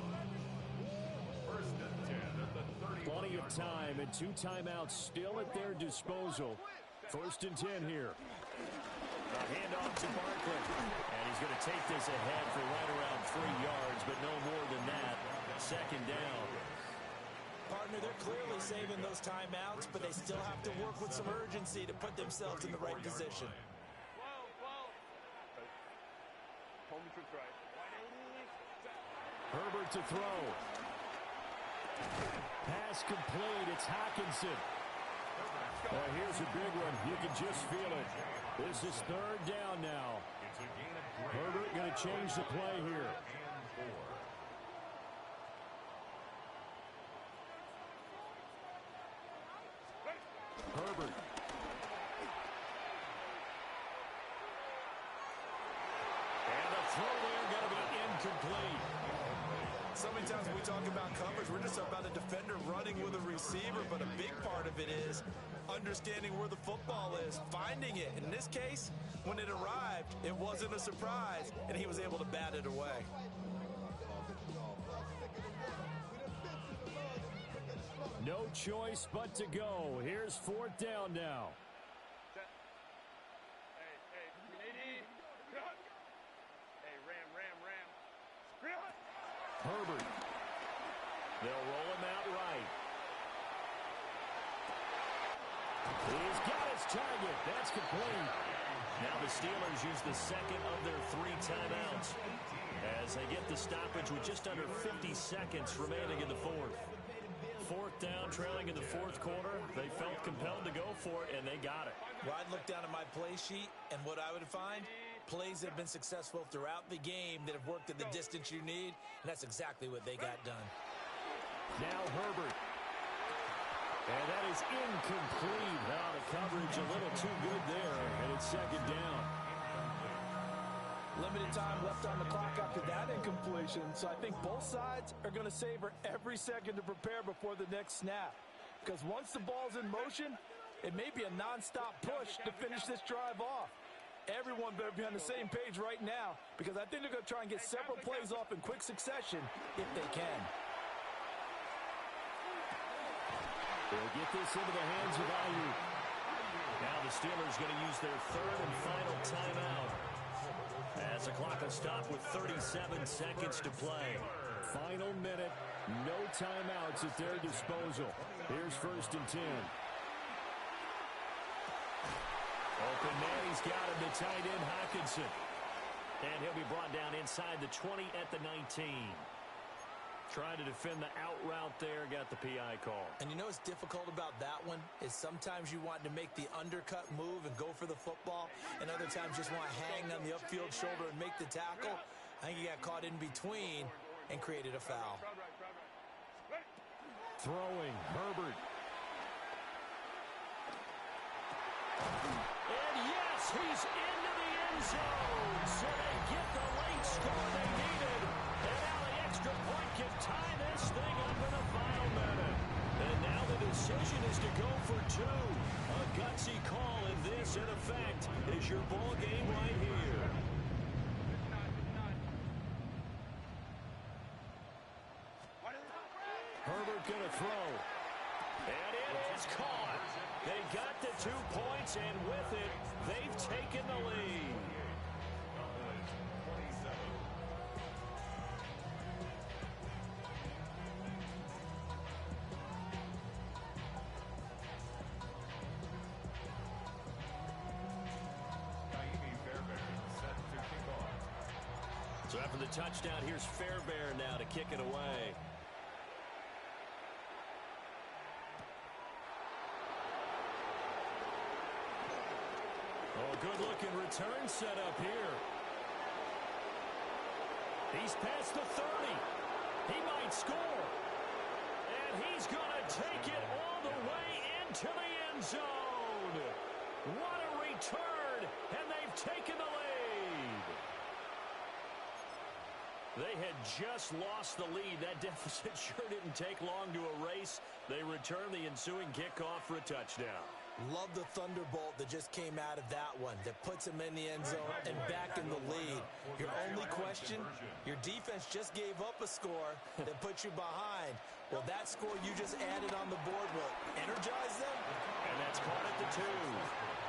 Speaker 5: 1st and 10 at the 30.
Speaker 3: Plenty of time and 2 timeouts still at their disposal. 1st and 10 here. A handoff to Barkley. And he's going to take this ahead for right around 3 yards, but no more than that. 2nd down.
Speaker 4: Partner, they're clearly saving those timeouts, but they still have to work with some urgency to put themselves in the right position.
Speaker 3: Herbert to throw. Pass complete. It's Hockenson. Here's a big one. You can just feel it. This is 3rd down now. Herbert going to change the play here. Herbert. And the throw there going to be incomplete.
Speaker 4: So many times when we talk about coverage, we're just about a defender running with a receiver, but a big part of it is understanding where the football is, finding it. In this case, when it arrived, it wasn't a surprise, and he was able to bat it away.
Speaker 3: No choice but to go. Here's 4th down now. They'll roll him out right. He's got his target. That's complete. Now the Steelers use the second of their 3 timeouts as they get the stoppage with just under 50 seconds remaining in the fourth. 4th down, trailing in the 4th quarter. They felt compelled to go for it, and they got it.
Speaker 4: Well, I'd look down at my play sheet, and what I would find, plays that have been successful throughout the game that have worked at the distance you need, and that's exactly what they got done.
Speaker 3: Now Herbert. And that is incomplete. Now the coverage a little too good there, and it's 2nd down.
Speaker 6: Limited time left on the clock after that incompletion, so I think both sides are going to savor every second to prepare before the next snap. Because once the ball's in motion, it may be a nonstop push to finish this drive off. Everyone better be on the same page right now, because I think they're going to try and get several plays off in quick succession if they can.
Speaker 3: They'll get this into the hands of Ayuk. Now the Steelers going to use their 3rd and final timeout, as the clock will stop with 37 seconds to play. Final minute, no timeouts at their disposal. Here's 1st and 10. Open man, he's got him to tight end Hockenson. And he'll be brought down inside the 20 at the 19. Trying to defend the out route there, got the PI call.
Speaker 4: And you know what's difficult about that one is sometimes you want to make the undercut move and go for the football, and other times just want to hang on the upfield shoulder and make the tackle. I think he got caught in between and created a foul.
Speaker 3: Throwing, Herbert. And yes, he's into the end zone. So they get the late score they needed. And now the extra point can tie this thing up in the final minute. And now the decision is to go for 2. A gutsy call, and this, in effect, is your ball game right here. Herbert gonna throw. And it is caught. They got the 2 points, and with it, they've taken the lead. So after the touchdown, here's Fairbairn now to kick it away. Oh, good-looking return set up here. He's past the 30. He might score. And he's going to take it all the way into the end zone. What a return, and they've taken the lead. They had just lost the lead. That deficit sure didn't take long to erase. They return the ensuing kickoff for a touchdown.
Speaker 4: Love the thunderbolt that just came out of that one that puts him in the end zone and back in the lead. Your only question, your defense just gave up a score that put you behind. Well, that score you just added on the board will energize them.
Speaker 3: And that's caught at the 2.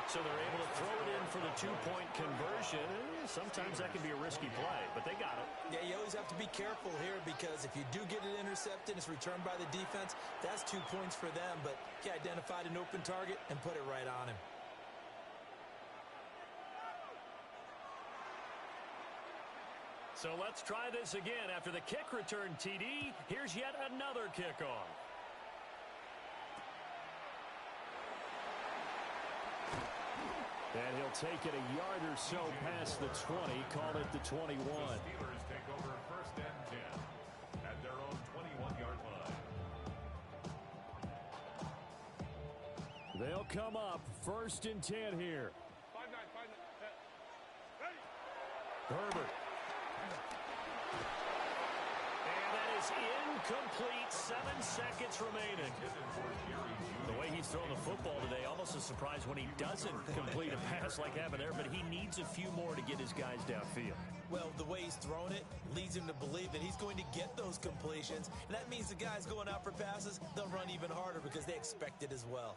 Speaker 3: So they're able to throw it in for the 2-point conversion. Sometimes that can be a risky play, but they got it.
Speaker 4: Yeah, you always have to be careful here because if you do get it intercepted, it's returned by the defense, that's 2 points for them. But he identified an open target and put it right on him.
Speaker 3: So let's try this again. After the kick return TD, here's yet another kickoff. And he'll take it a yard or so past the 20, call it the 21.
Speaker 5: Steelers take over 1st and 10 at their own 21-yard line.
Speaker 3: They'll come up 1st and 10 here.
Speaker 9: 5-9. Ready.
Speaker 3: Herbert. And that is incomplete. 7 seconds remaining. The way he's throwing the football today, almost a surprise when he doesn't complete a pass like happened there, but he needs a few more to get his guys downfield.
Speaker 4: Well, the way he's thrown it leads him to believe that he's going to get those completions, and that means the guys going out for passes, they'll run even harder because they expect it as well.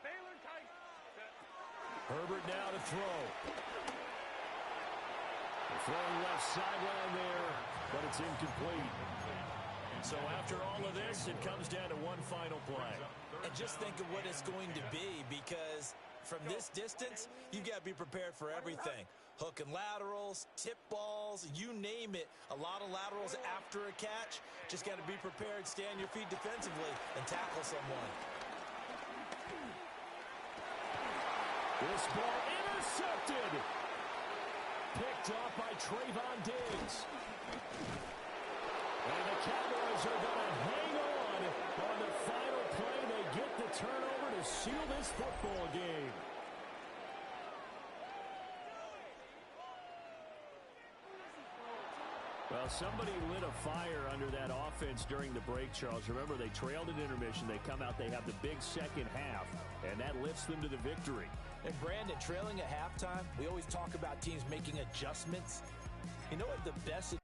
Speaker 9: Baylor tight.
Speaker 3: Herbert now to throw. Throwing left sideline there, but it's incomplete. So after After all of this, it comes down to one final play.
Speaker 4: And just think of what it's going to be, because from this distance, you've got to be prepared for everything. Hook and laterals, tip balls, you name it. A lot of laterals after a catch. Just got to be prepared, stay on your feet defensively, and tackle someone.
Speaker 3: This ball intercepted. Picked off by Trayvon Diggs. And the Cowboys are going to hang on the final play. They get the turnover to seal this football game. Well, somebody lit a fire under that offense during the break, Charles. Remember, they trailed at intermission. They come out, they have the big second half, and that lifts them to the victory.
Speaker 4: And Brandon, trailing at halftime, we always talk about teams making adjustments. You know what the best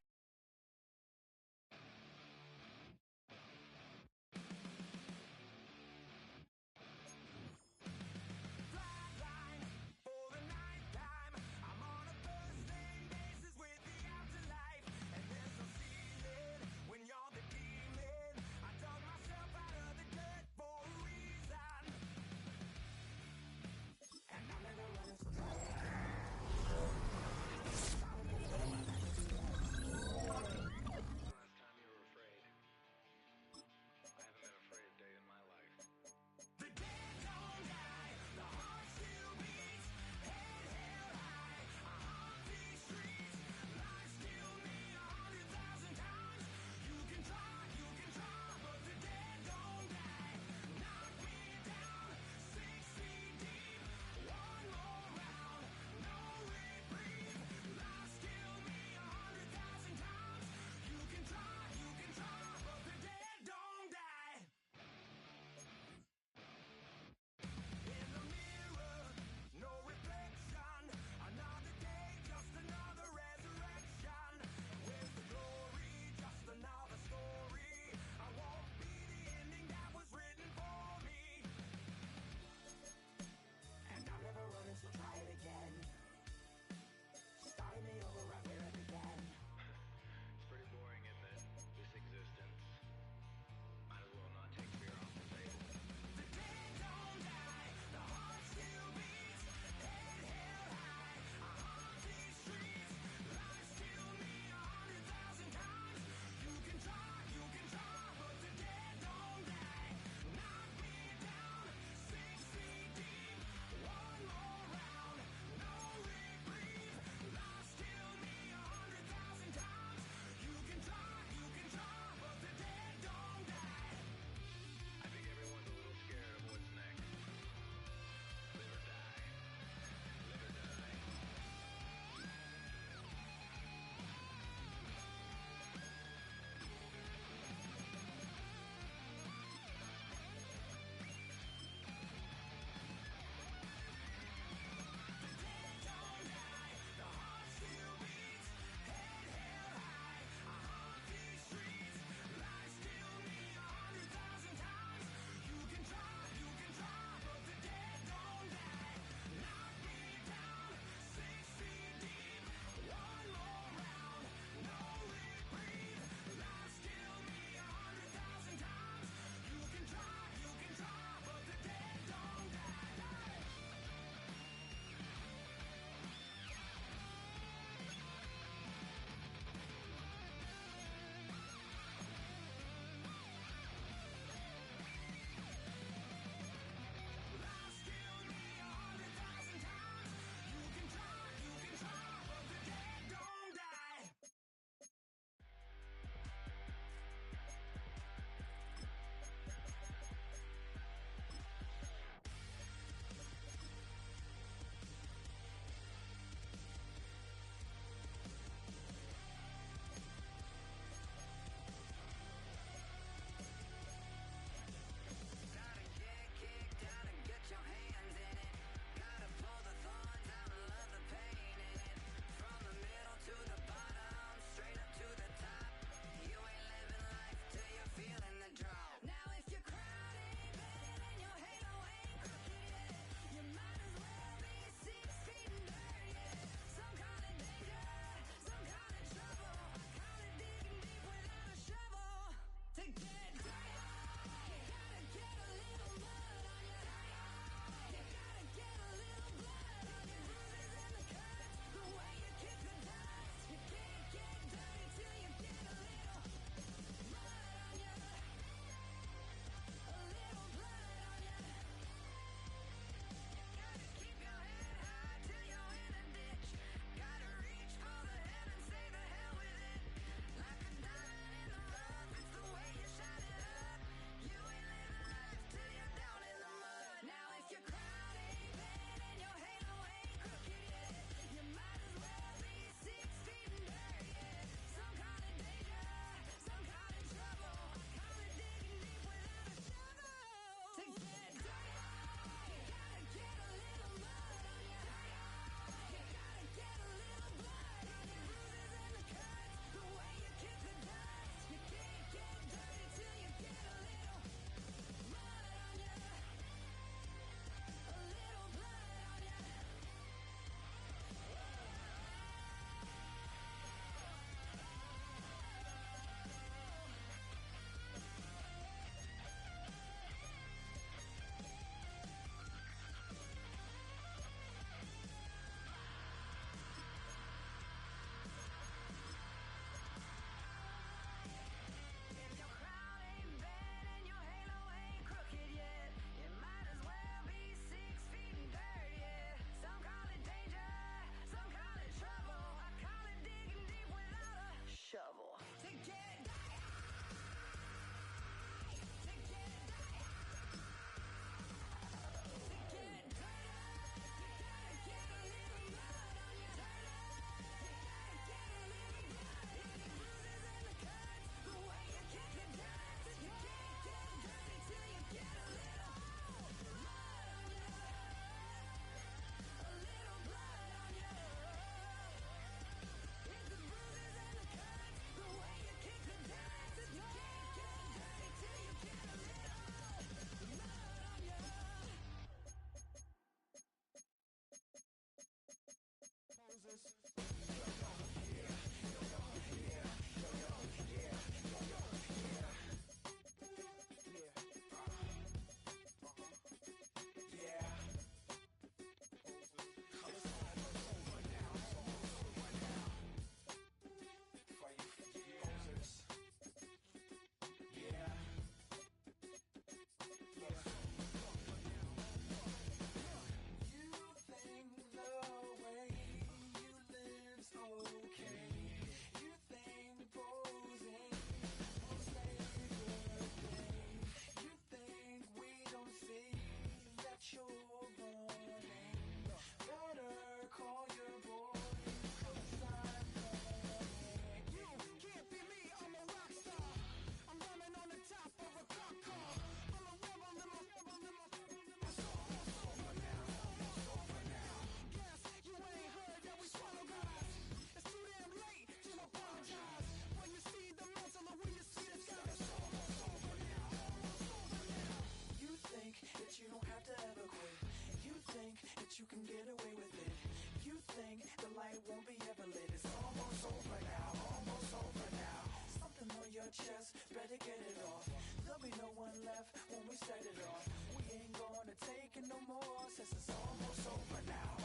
Speaker 2: better get it off. There'll be no one left when we set it off. We ain't gonna take it no more, since it's almost over now.